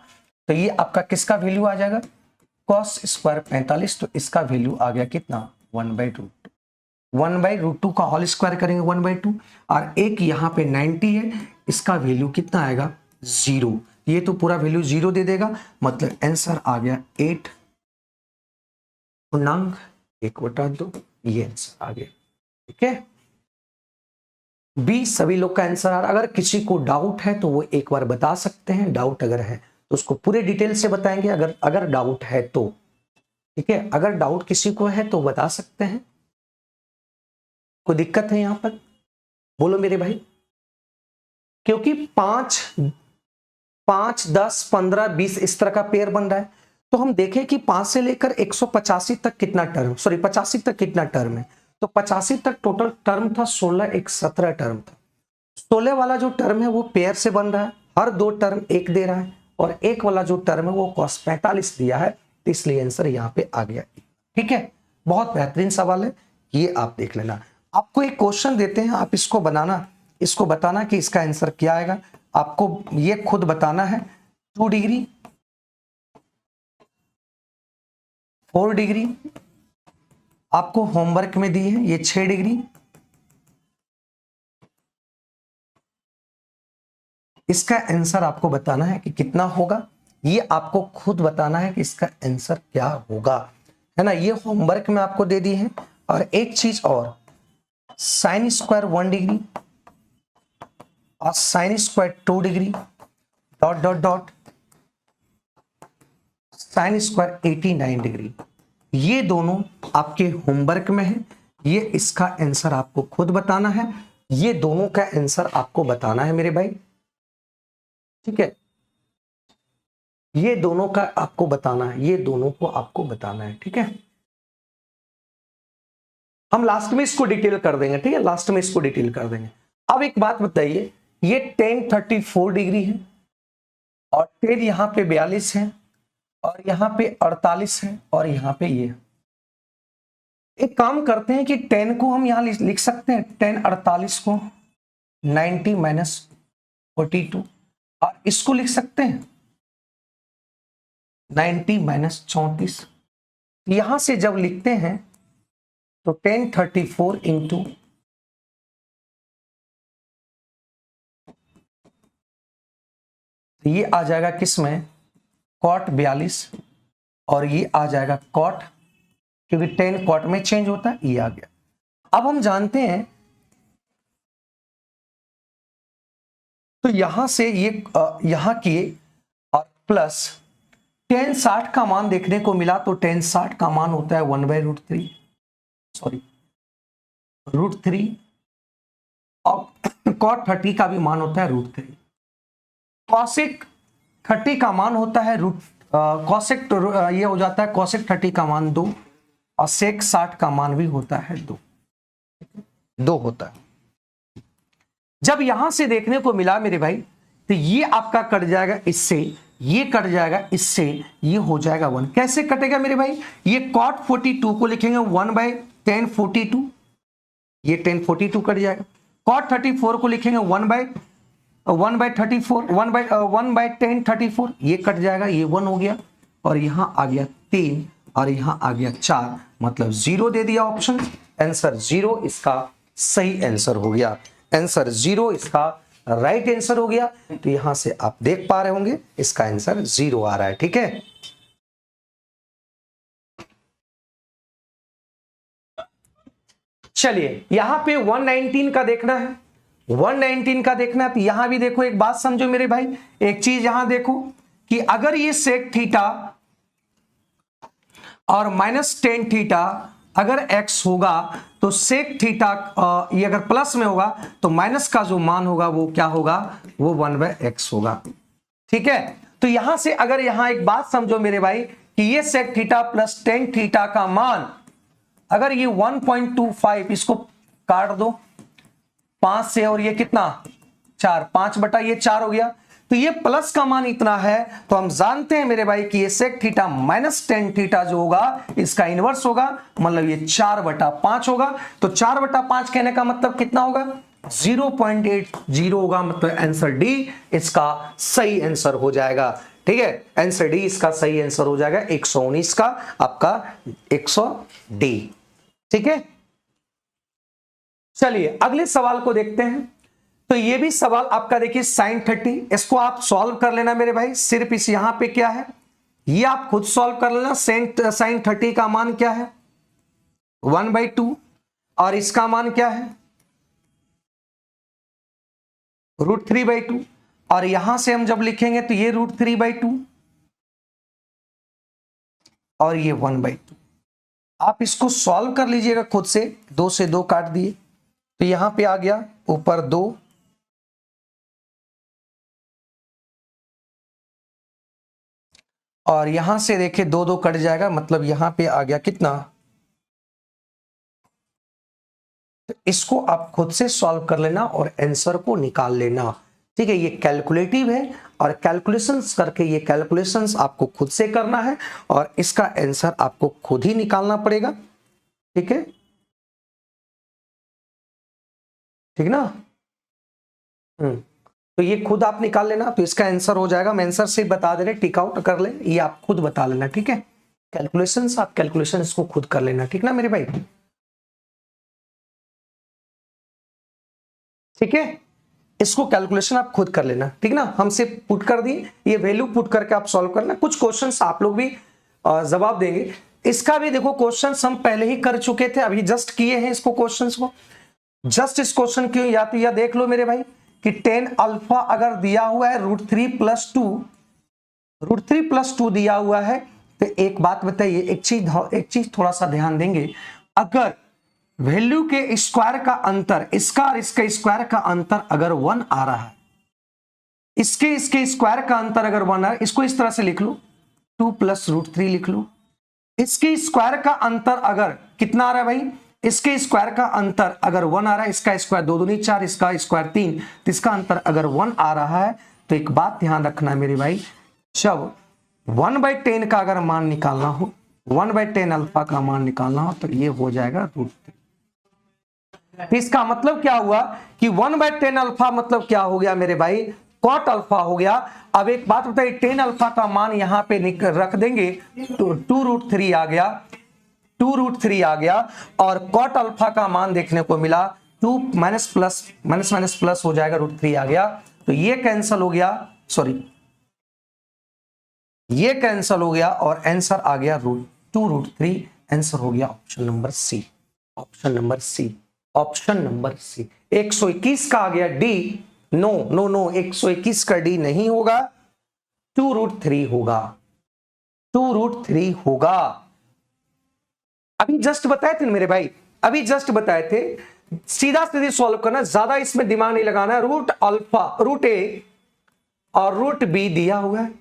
तो ये आपका किसका वैल्यू आ जाएगा, cos स्क्वायर 45, तो इसका वैल्यू आ गया कितना 1/2। 1/√2 का होल स्क्वायर करेंगे 1/2, और एक यहाँ पे 90 है, इसका वैल्यू कितना आएगा 0। ये तो पूरा वैल्यू 0 दे देगा, मतलब आंसर आ गया 8 पूर्णांक 1/2, ये आंसर आ गया। ठीक है, बी सभी लोग का आंसर आ रहा। अगर किसी को डाउट है तो वो एक बार बता सकते हैं, डाउट अगर है तो उसको पूरे डिटेल से बताएंगे, अगर डाउट है तो। ठीक है, अगर डाउट किसी को है तो बता सकते हैं। कोई दिक्कत है यहां पर, बोलो मेरे भाई। क्योंकि 5 10 15 20 इस तरह का पेयर बन रहा है, तो हम देखें कि 5 से लेकर 185 तक कितना टर्म, सॉरी 85 तक कितना टर्म है। तो 85 तक टोटल टर्म था 16, एक 17 टर्म था। 16 वाला जो टर्म है वो पेयर से बन रहा है, हर दो टर्म 1 दे रहा है, और एक वाला जो टर्म है वो cos 45 दिया है, तो इसलिए आंसर यहाँ पे आ गया। ठीक है, बहुत बेहतरीन सवाल है, ये आप देख लेना। आपको एक क्वेश्चन देते हैं, आप इसको बनाना, इसको बताना कि इसका आंसर क्या आएगा। आपको ये खुद बताना है। 2 डिग्री 4 डिग्री आपको होमवर्क में दी है, ये 6 डिग्री, इसका आंसर आपको बताना है कि कितना होगा। ये आपको खुद बताना है कि इसका आंसर क्या होगा, है ना। ये होमवर्क में आपको दे दी है। और एक चीज और, साइन स्क्वायर 1 डिग्री और sine square 2 degree dot dot dot sine square 89 degree, ये दोनों आपके होमवर्क में है। ये इसका आंसर आपको खुद बताना है, ये दोनों का आंसर आपको बताना है मेरे भाई। ठीक है, ये दोनों का आपको बताना है, ये दोनों को आपको बताना है। ठीक है, हम लास्ट में इसको डिटेल कर देंगे, ठीक है, लास्ट में इसको डिटेल कर देंगे। अब एक बात बताइए, ये tan 34 डिग्री है और tan यहां पे 42 है और यहां पे 48 है और यहां पे ये। एक काम करते हैं कि tan को हम यहां लिख सकते हैं, tan 48 को 90 माइनस 42 और इसको लिख सकते हैं 90 माइनस 34। यहां से जब लिखते हैं तो tan 34 इंटू ये आ जाएगा किसमें, cot 42 और ये आ जाएगा cot, क्योंकि tan cot में चेंज होता है, ये आ गया। अब हम जानते हैं तो यहां से ये यहां किए और प्लस tan 60 का मान देखने को मिला, तो tan 60 का मान होता है 1/√3, सॉरी √3 और cot 30 का भी मान होता है √3। cosec 30 का मान होता है cosec ये हो जाता है cosec 30 का मान 2 और sec 60 का मान भी होता है 2 होता है। जब यहां से देखने को मिला मेरे भाई, तो ये आपका कट जाएगा इससे, ये कट जाएगा इससे, ये हो जाएगा 1। कैसे कटेगा मेरे भाई, ये cot 42 को लिखेंगे 1/tan 42, ये tan 42 कट जाएगा। cot 34 को लिखेंगे 1/34, 1/tan 34, ये कट जाएगा, ये 1 हो गया और यहां आ गया 3 और यहां आ गया 4, मतलब 0 दे दिया ऑप्शन। आंसर 0 इसका सही आंसर हो गया, आंसर 0 इसका राइट आंसर हो गया। तो यहां से आप देख पा रहे होंगे इसका आंसर 0 आ रहा है, ठीक है। चलिए यहां पे 119 का देखना है, 119 का देखना है। तो यहां भी देखो, एक बात समझो मेरे भाई, एक चीज यहां देखो कि अगर ये सेक थीटा और माइनस टेन थीटा अगर x होगा तो सेक थीटा ये अगर प्लस में होगा तो माइनस का जो मान होगा वो क्या होगा, वो 1/x होगा, ठीक है। तो यहां से अगर यहां एक बात समझो मेरे भाई कि ये sec theta plus tan theta का मान अगर ये 1.25, इसको काट दो 5 से और ये कितना 4, 5/4 हो गया। तो ये प्लस का मान इतना है, तो हम जानते हैं मेरे भाई कि ये sec theta minus tan theta जो होगा इसका इनवर्स होगा, मतलब ये 4/5 होगा। तो 4/5 कहने का मतलब कितना होगा, 0.80 होगा, मतलब आंसर डी इसका सही आंसर हो जाएगा, ठीक है। आंसर डी इसका सही आंसर हो जाएगा 119 का आपका 100 डी, ठीक है। चलिए अगले सवाल को देखते हैं। तो ये भी सवाल आपका देखिए sin 30, इसको आप सॉल्व कर लेना मेरे भाई। सिर्फ इस यहां पे क्या है ये आप खुद सॉल्व कर लेना। sin 30 का मान क्या है 1/2 और इसका मान क्या है √3/2 और यहां से हम जब लिखेंगे तो ये √3/2 और ये 1/2। आप इसको सॉल्व कर लीजिएगा खुद से, 2 से 2 काट दिए तो यहां पे आ गया ऊपर 2 और यहां से देखिए 2 2 कट जाएगा, मतलब यहां पे आ गया कितना। तो इसको आप खुद से सॉल्व कर लेना और आंसर को निकाल लेना, ठीक है। ये कैलकुलेटिव है और कैलकुलेशंस करके ये कैलकुलेशंस आपको खुद से करना है और इसका आंसर आपको खुद ही निकालना पड़ेगा, ठीक है, ठीक ना। तो ये खुद आप निकाल लेना, तो इसका आंसर हो जाएगा। मैं आंसर से बता दे रहे, टिक आउट कर ले, ये आप खुद बता लेना, ठीक है। कैलकुलेशंस आप कैलकुलेशन इसको खुद कर लेना, ठीक ना मेरे भाई, ठीक है। इसको कैलकुलेशन आप खुद कर लेना, ठीक ना। हमसे पुट कर दिए, ये वैल्यू पुट करके आप सॉल्व करना। कुछ क्वेश्चंस आप लोग भी जवाब देंगे। इसका भी देखो क्वेश्चंस हम पहले ही कर चुके थे, अभी जस्ट किए हैं इसको, क्वेश्चंस को जस्ट इस क्वेश्चन क्यों, या तो यह देख लो मेरे भाई कि tan अल्फा अगर दिया हुआ है √3 + 2 दिया हुआ है। तो एक बात बताइए, एक चीज थोड़ा सा ध्यान देंगे, अगर वैल्यू के स्क्वायर का अंतर, इसका और इसका स्क्वायर का अंतर अगर 1 आ रहा है, इसके स्क्वायर का अंतर अगर 1 आ रहा है, इसको इस तरह से लिख लो 2 + √3 लिख लो। इसके स्क्वायर का अंतर अगर कितना आ रहा है भाई, इसके स्क्वायर का अंतर अगर 1 आ रहा है, इसका स्क्वायर 2 दूनी 4, इसका स्क्वायर 3, तो इसका अंतर अगर 1 आ रहा है तो एक बात ध्यान रखना है मेरे भाई, जब 1/10 का अगर मान निकालना हो, 1/10 अल्फा का मान निकालना हो तो ये हो जाएगा √3। इसका मतलब क्या हुआ कि 1/10 अल्फा मतलब क्या हो गया मेरे भाई, कॉट अल्फा हो गया। अब एक बात बताइए, 10 अल्फा का मान यहां पे रख देंगे तो 2√3 आ गया, 2√3 आ गया। और कॉट अल्फा का मान देखने को मिला 2 माइनस प्लस हो जाएगा, √3 आ गया। तो ये कैंसिल हो गया, सॉरी ये कैंसिल हो गया और आंसर आ गया √2√3। आंसर हो गया option number C, option number C, option number C. 121 का आ गया डी। नो नो नो, 121 का डी नहीं होगा, 2√3 होगा, 2√3 होगा। अभी जस्ट बताए थे मेरे भाई, अभी जस्ट बताए थे, सीधा सीधी सॉल्व करना, ज्यादा इसमें दिमाग नहीं लगाना। √A और √B दिया हुआ है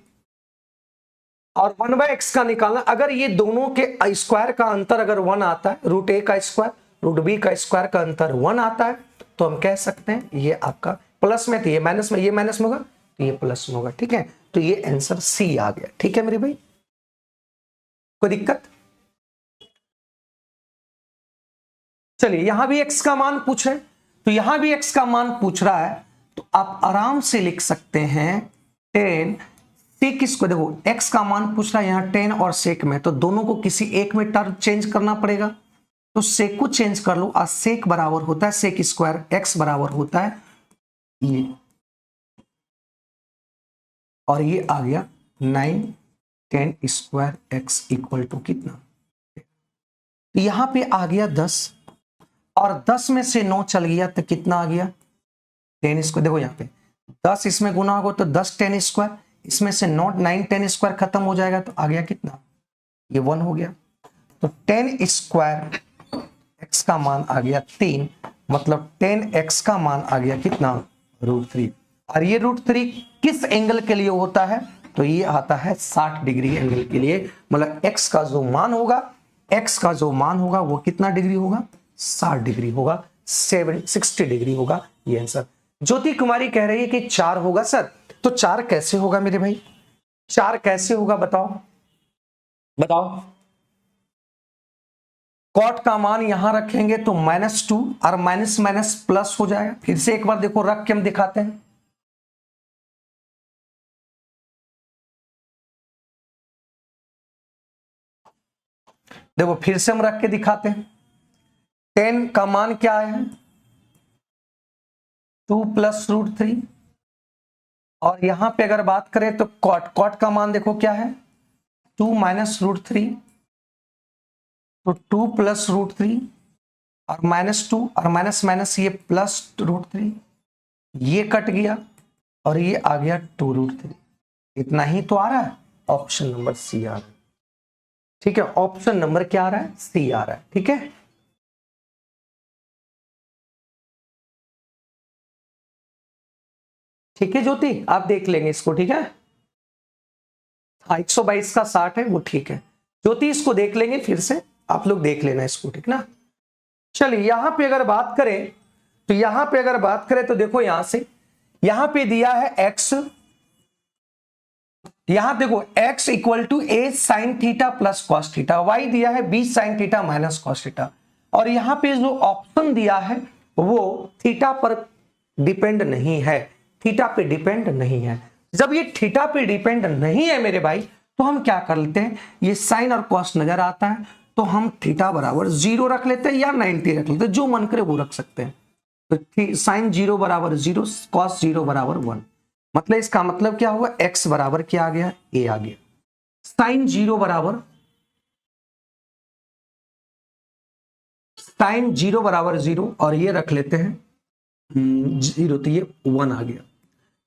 और 1/x का निकालना। अगर ये दोनों के स्क्वायर का अंतर अगर 1 आता है, √A का स्क्वायर √B का स्क्वायर का अंतर 1 आता है, तो हम कह सकते हैं ये आपका प्लस में, तो ये माइनस में, ये माइनस में होगा तो ये प्लस में होगा। ठीक है, तो ये आंसर सी आ गया। ठीक है मेरे भाई, कोई दिक्कत? चलिए यहां भी x का मान पूछ रहे, तो यहां भी x का मान पूछ रहा है, तो आप आराम से लिख सकते हैं 10 सेक इसको, देखो x का मान पूछ रहा है यहां 10 और सेक में, तो दोनों को किसी एक में टर्म चेंज करना पड़ेगा। तो सेक को चेंज कर लो, सेक बराबर होता है सेक स्क्वायर, x बराबर होता है ये, और ये आ गया 9 10 स्क्वायर x इक्वल टू कितना, तो यहां पे आ गया 10 और 10 में से 9 चल गया तो कितना आ गया 10 स्क्वायर। देखो यहाँ पे 10 इसमें गुना होगा तो 10 10 स्क्वायर, इसमें से 9 10 स्क्वायर खत्म हो जाएगा तो आ गया कितना, ये 1 हो गया। तो 10 स्क्वायर x का मान आ गया 3, मतलब 10x का मान आ गया कितना, √3। और ये √3 किस एंगल के लिए होता है, तो ये आता है 60 डिग्री एंगल के लिए। मतलब x का जो मान होगा, x का जो मान होगा वो कितना डिग्री होगा, 60 डिग्री होगा, 60 डिग्री होगा ये आंसर। ज्योति कुमारी कह रही है कि 4 होगा सर, तो 4 कैसे होगा मेरे भाई, 4 कैसे होगा बताओ, बताओ। कॉट का मान यहां रखेंगे तो -2 और माइनस माइनस प्लस हो जाएगा। फिर से एक बार देखो रख के हम दिखाते हैं, देखो फिर से हम रख के दिखाते हैं। 10 का मान क्या है, 2 + √3, और यहां पे अगर बात करें तो कॉट का मान देखो क्या है, 2 - √3, तो 2 + √3 और -2 और माइनस माइनस ये +√3, ये कट गया और ये आ गया 2√3। इतना ही तो आ रहा है, ऑप्शन नंबर सी आ रहा है। ठीक है, ऑप्शन नंबर क्या आ रहा है, सी आ रहा है। ठीक है, ठीक है ज्योति, आप देख लेंगे इसको। ठीक है, हाँ 122 का 60 है वो ठीक है ज्योति, इसको देख लेंगे, फिर से आप लोग देख लेना इसको, ठीक ना। चलिए यहां पे अगर बात करें तो यहां पे अगर बात करें तो देखो यहां से, यहां पे दिया है x, यहां देखो x = a sin theta + cos theta, y दिया है b sin theta - cos theta, और यहां पे जो ऑप्शन दिया है वो थीटा पर डिपेंड नहीं है, थीटा पे डिपेंड नहीं है। जब ये थीटा पे डिपेंड नहीं है मेरे भाई, तो हम क्या कर लेते हैं, ये साइन और कॉस नजर आता है तो हम थीटा बराबर 0 रख लेते हैं या 90 रख लेते हैं, जो मन करे वो रख सकते हैं। तो साइन 0 = 0, कॉस 0 = 1, मतलब इसका मतलब क्या हुआ, x बराबर क्या आ गया, a आ गया। साइन 0 = 0 और ये रख लेते हैं 0, तो ये 1 आ गया।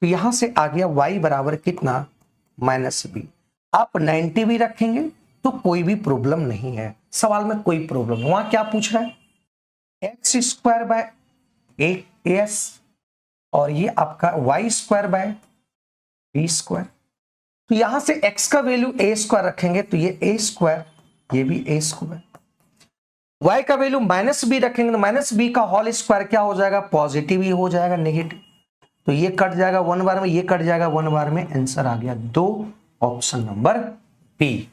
तो यहां से आ गया y बराबर कितना, -b। आप 90 भी रखेंगे तो कोई भी प्रॉब्लम नहीं है, सवाल में कोई प्रॉब्लम। वहां क्या पूछ रहा है, x² / as, और ये आपका y² / b²। तो यहां से x का वैल्यू a² रखेंगे तो ये a², ये भी a²। y का वैल्यू माइनस बी रखेंगे तो माइनस बी का होल स्क्वायर क्या हो जाएगा, पॉजिटिव ही हो जाएगा, नेगेटिव। तो ये कट जाएगा 1 बार में, ये कट जाएगा 1 बार में, आंसर आ गया 2, option number B.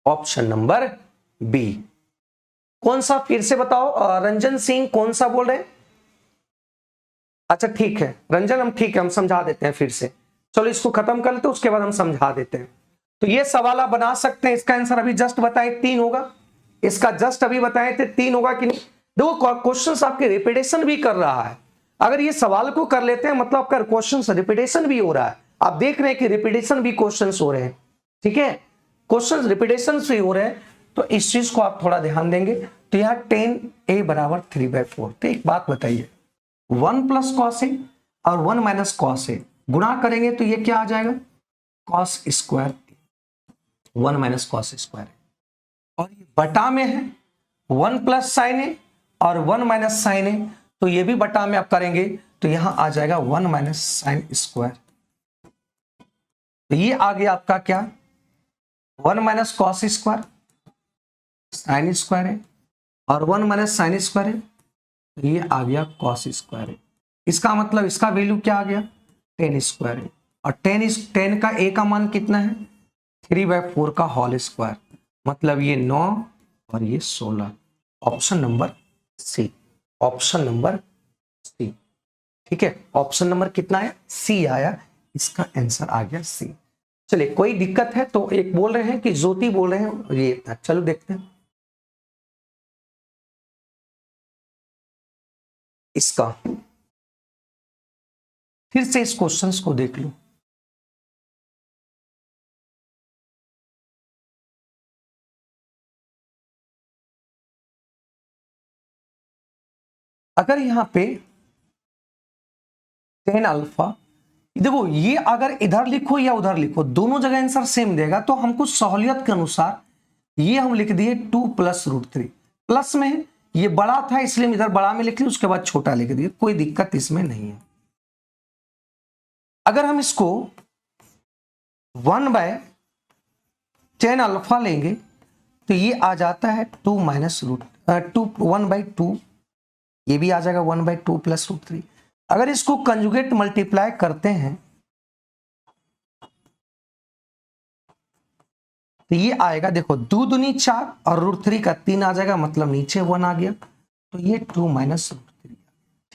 Option number B कौन सा, फिर से बताओ रंजन सिंह, कौन सा बोल रहे हैं? अच्छा ठीक है रंजन, हम ठीक है हम समझा देते हैं फिर से। चलो इसको खत्म कर लेते हैं, उसके बाद हम समझा देते हैं। तो ये सवाल आप बना सकते हैं, इसका आंसर अभी जस्ट बताए 3 होगा, इसका जस्ट अभी बताए थे 3 होगा कि नहीं। देखो क्वेश्चन आपके रिपीटेशन भी कर रहा है, अगर ये सवाल को कर लेते हैं मतलब आपका क्वेश्चन रिपीटेशन भी हो रहा है। आप देख रहे हैं कि रिपीटेशन भी क्वेश्चन हो रहे हैं, ठीक है, क्वेश्चन रिपीटेशन भी हो रहे हैं, तो इस चीज को आप थोड़ा ध्यान देंगे। तो यहाँ 10a बराबर 3/4। तो एक बात बताइए, 1 प्लस कॉस ए और 1 माइनस कॉस ए गुणा करेंगे तो ये क्या आ जाएगा, cos square, 1 minus cos square, और ये बटा में है 1 प्लस साइन ए और 1 माइनस साइन ए, तो ये भी बटा में आप करेंगे तो यहां आ जाएगा 1 माइनस साइन स्क्वायर। तो ये आ गया आपका क्या, 1 minus cos square, sine square है, और 1 माइनस साइन स्क्वायर है, तो ये आ गया कॉस स्क्वायर है। इसका मतलब इसका वैल्यू क्या आ गया, 10 स्क्वायर है, और 10 का ए का मान कितना है, 3/4 का होल स्क्वायर, मतलब ये 9 और ये 16। Option number C, option number C, ठीक है, ऑप्शन नंबर कितना है, सी आया, इसका आंसर आ गया सी। चलिए कोई दिक्कत है तो एक बोल रहे हैं कि ज्योति बोल रहे हैं ये, चलो देखते हैं इसका, फिर से इस क्वेश्चंस को देख लो। अगर यहां पे 10 अल्फा, देखो ये अगर इधर लिखो या उधर लिखो दोनों जगह आंसर सेम देगा, तो हमको सहूलियत के अनुसार ये हम लिख दिए 2 प्लस √3, प्लस में ये बड़ा था इसलिए इधर बड़ा में लिख लिया, उसके बाद छोटा लिख दिए, कोई दिक्कत इसमें नहीं है। अगर हम इसको 1/10 अल्फा लेंगे तो ये आ जाता है 2 माइनस √2, 1/2, ये भी आ जाएगा 1/2 प्लस √3। अगर इसको कंजुगेट मल्टीप्लाई करते हैं तो ये आएगा, देखो 2 दूनी 4 और √3 का 3 आ जाएगा, मतलब नीचे 1 आ गया, तो ये 2 माइनस √3,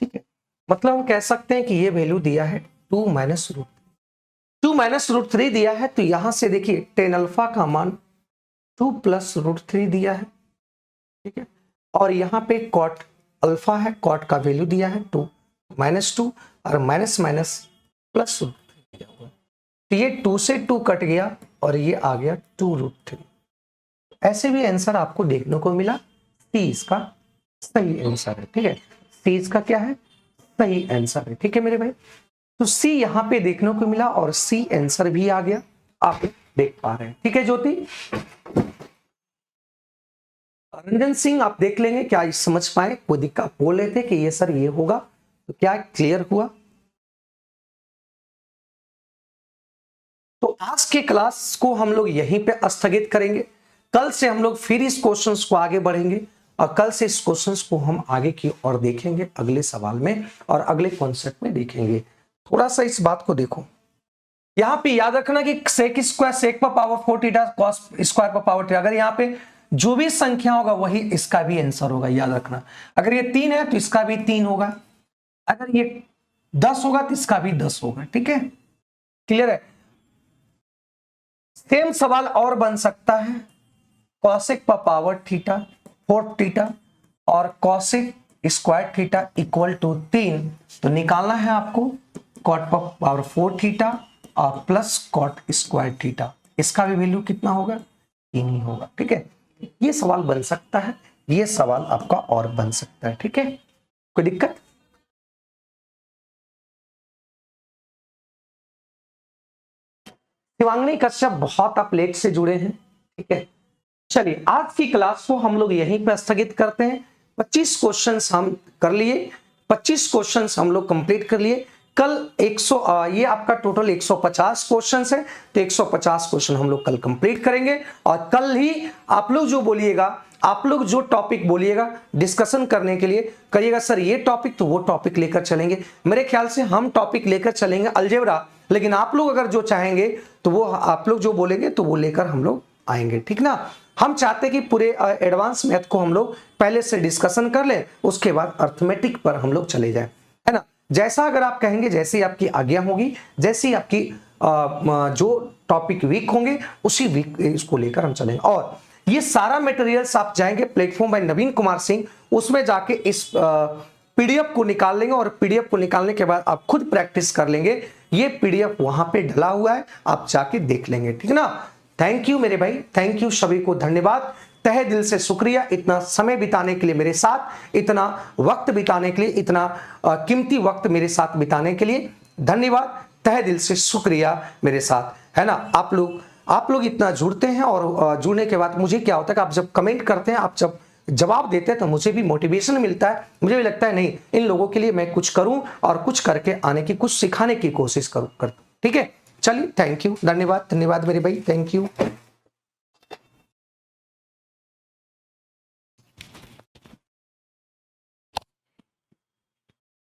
ठीक है, मतलब हम कह सकते हैं कि ये वैल्यू दिया है 2 माइनस √3, 2 माइनस √3 दिया है, तो यहां से देखिए 10 अल्फा का मान 2 प्लस √3 दिया है, ठीक है, और यहां पे कॉट अल्फा है, कॉट का वैल्यू दिया है 2 -2 और माइनस माइनस प्लस √3 दिया हुआ, तो ये 2 से 2 कट गया और ये आ गया 2√3। ऐसे भी आंसर आपको देखने को मिला, सी इसका सही आंसर है, ठीक है, सी इसका क्या है, सही आंसर है, ठीक है मेरे भाई। तो सी यहां पे देखने को मिला और सी आंसर भी आ गया, आप देख पा रहे हैं, ठीक है ज्योति। रंजन सिंह आप देख लेंगे क्या इस समझ पाए, कोई दिक्कत बोल रहे थे कि ये सर ये होगा, तो क्या क्लियर हुआ। तो आज के क्लास को हम लोग यहीं पे स्थगित करेंगे, कल से हम लोग फिर इस क्वेश्चंस को आगे बढ़ेंगे, और कल से इस क्वेश्चंस को हम आगे की ओर देखेंगे अगले सवाल में और अगले कॉन्सेप्ट में देखेंगे। थोड़ा सा इस बात को देखो, यहां पे याद रखना कि सेक स्क्वायर सेक पर पावर 4 थीटा, कॉस स्क्वायर पर पावर थीटा, अगर यहाँ पे जो भी संख्या होगा वही इसका भी आंसर होगा, याद रखना। अगर ये 3 है तो इसका भी 3 होगा, अगर ये 10 होगा तो इसका भी 10 होगा, ठीक है, क्लियर है। सेम सवाल और बन सकता है, कॉसेक पर पावर थीटा 4 थीटा और cosec square theta equal to 3, तो निकालना है आपको कॉट पर पावर 4 थीटा और प्लस कॉट स्क्वायर थीटा, इसका भी वैल्यू कितना होगा, 3 ही होगा, ठीक है। ये सवाल बन सकता है, ये सवाल आपका और बन सकता है, ठीक है, कोई दिक्कत। शिवांगनी कश्यप बहुत आप लेट से जुड़े हैं, ठीक है। चलिए आज की क्लास को हम लोग यहीं पर स्थगित करते हैं। 25 क्वेश्चंस हम कर लिए, 25 क्वेश्चंस हम लोग कंप्लीट कर लिए। कल 100 ये आपका टोटल 150 क्वेश्चन है, तो 150 क्वेश्चन हम लोग कल कंप्लीट करेंगे। और कल ही आप लोग जो बोलिएगा, आप लोग जो टॉपिक बोलिएगा डिस्कशन करने के लिए, कहिएगा सर ये टॉपिक, तो वो टॉपिक लेकर चलेंगे। मेरे ख्याल से हम टॉपिक लेकर चलेंगे अलजेब्रा, लेकिन आप लोग अगर जो चाहेंगे तो वो आप लोग जो बोलेंगे तो वो लेकर हम लोग आएंगे, ठीक ना। हम चाहते कि पूरे एडवांस मैथ को हम लोग पहले से डिस्कशन कर लें, उसके बाद अर्थमेटिक पर हम लोग चले जाएं, है ना। जैसा अगर आप कहेंगे, जैसी आपकी आज्ञा होगी, जैसी आपकी जो टॉपिक वीक होंगे उसी वीक इसको लेकर हम चलेंगे। और ये सारा मटेरियल्स आप जाएंगे प्लेटफॉर्म बाय नवीन कुमार सिंह, उसमें जाके इस पीडीएफ को निकाल लेंगे, और पीडीएफ को निकालने के बाद आप खुद प्रैक्टिस कर लेंगे। ये पीडीएफ वहां पे डला हुआ है, आप जाके देख लेंगे, ठीक ना। थैंक यू मेरे भाई, थैंक यू, सभी को धन्यवाद, तहे दिल से शुक्रिया इतना समय बिताने के लिए मेरे साथ, इतना वक्त बिताने के लिए, इतना कीमती वक्त मेरे साथ बिताने के लिए धन्यवाद, तहे दिल से शुक्रिया मेरे साथ, है ना। आप लोग इतना जुड़ते हैं, और जुड़ने के बाद मुझे क्या होता है कि आप जब कमेंट करते हैं, आप जब जवाब देते हैं, तो मुझे भी मोटिवेशन मिलता है, मुझे भी लगता है नहीं इन लोगों के लिए मैं कुछ करूं और कुछ करके आने की, कुछ सिखाने की कोशिश करूं, ठीक है। चलिए, थैंक यू, धन्यवाद मेरे भाई, थैंक यू।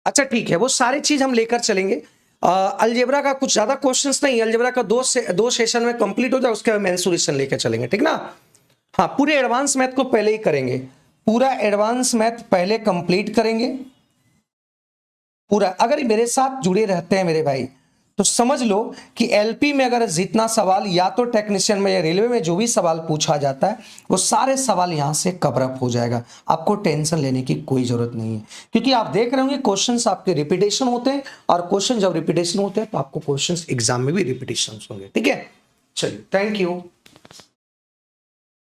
अच्छा ठीक है, वो सारी चीज हम लेकर चलेंगे। अलजेब्रा का कुछ ज्यादा क्वेश्चंस नहीं, अलजेब्रा का दो सेशन में कंप्लीट हो जाए, उसके बाद मेंसुरेशन लेकर चलेंगे, ठीक ना। हाँ, पूरे एडवांस मैथ को पहले ही करेंगे, पूरा एडवांस मैथ पहले कंप्लीट करेंगे पूरा। अगर मेरे साथ जुड़े रहते हैं मेरे भाई, तो समझ लो कि एलपी में अगर जितना सवाल, या तो टेक्नीशियन में या रेलवे में जो भी सवाल पूछा जाता है, वो सारे सवाल यहां से कवर अप हो जाएगा। आपको टेंशन लेने की कोई जरूरत नहीं है, क्योंकि आप देख रहे होंगे क्वेश्चंस आपके रिपीटेशन होते हैं, और क्वेश्चन जब रिपीटेशन होते हैं तो आपको क्वेश्चंस एग्जाम में भी रिपीटेशन होंगे, ठीक है। चलिए, थैंक यू।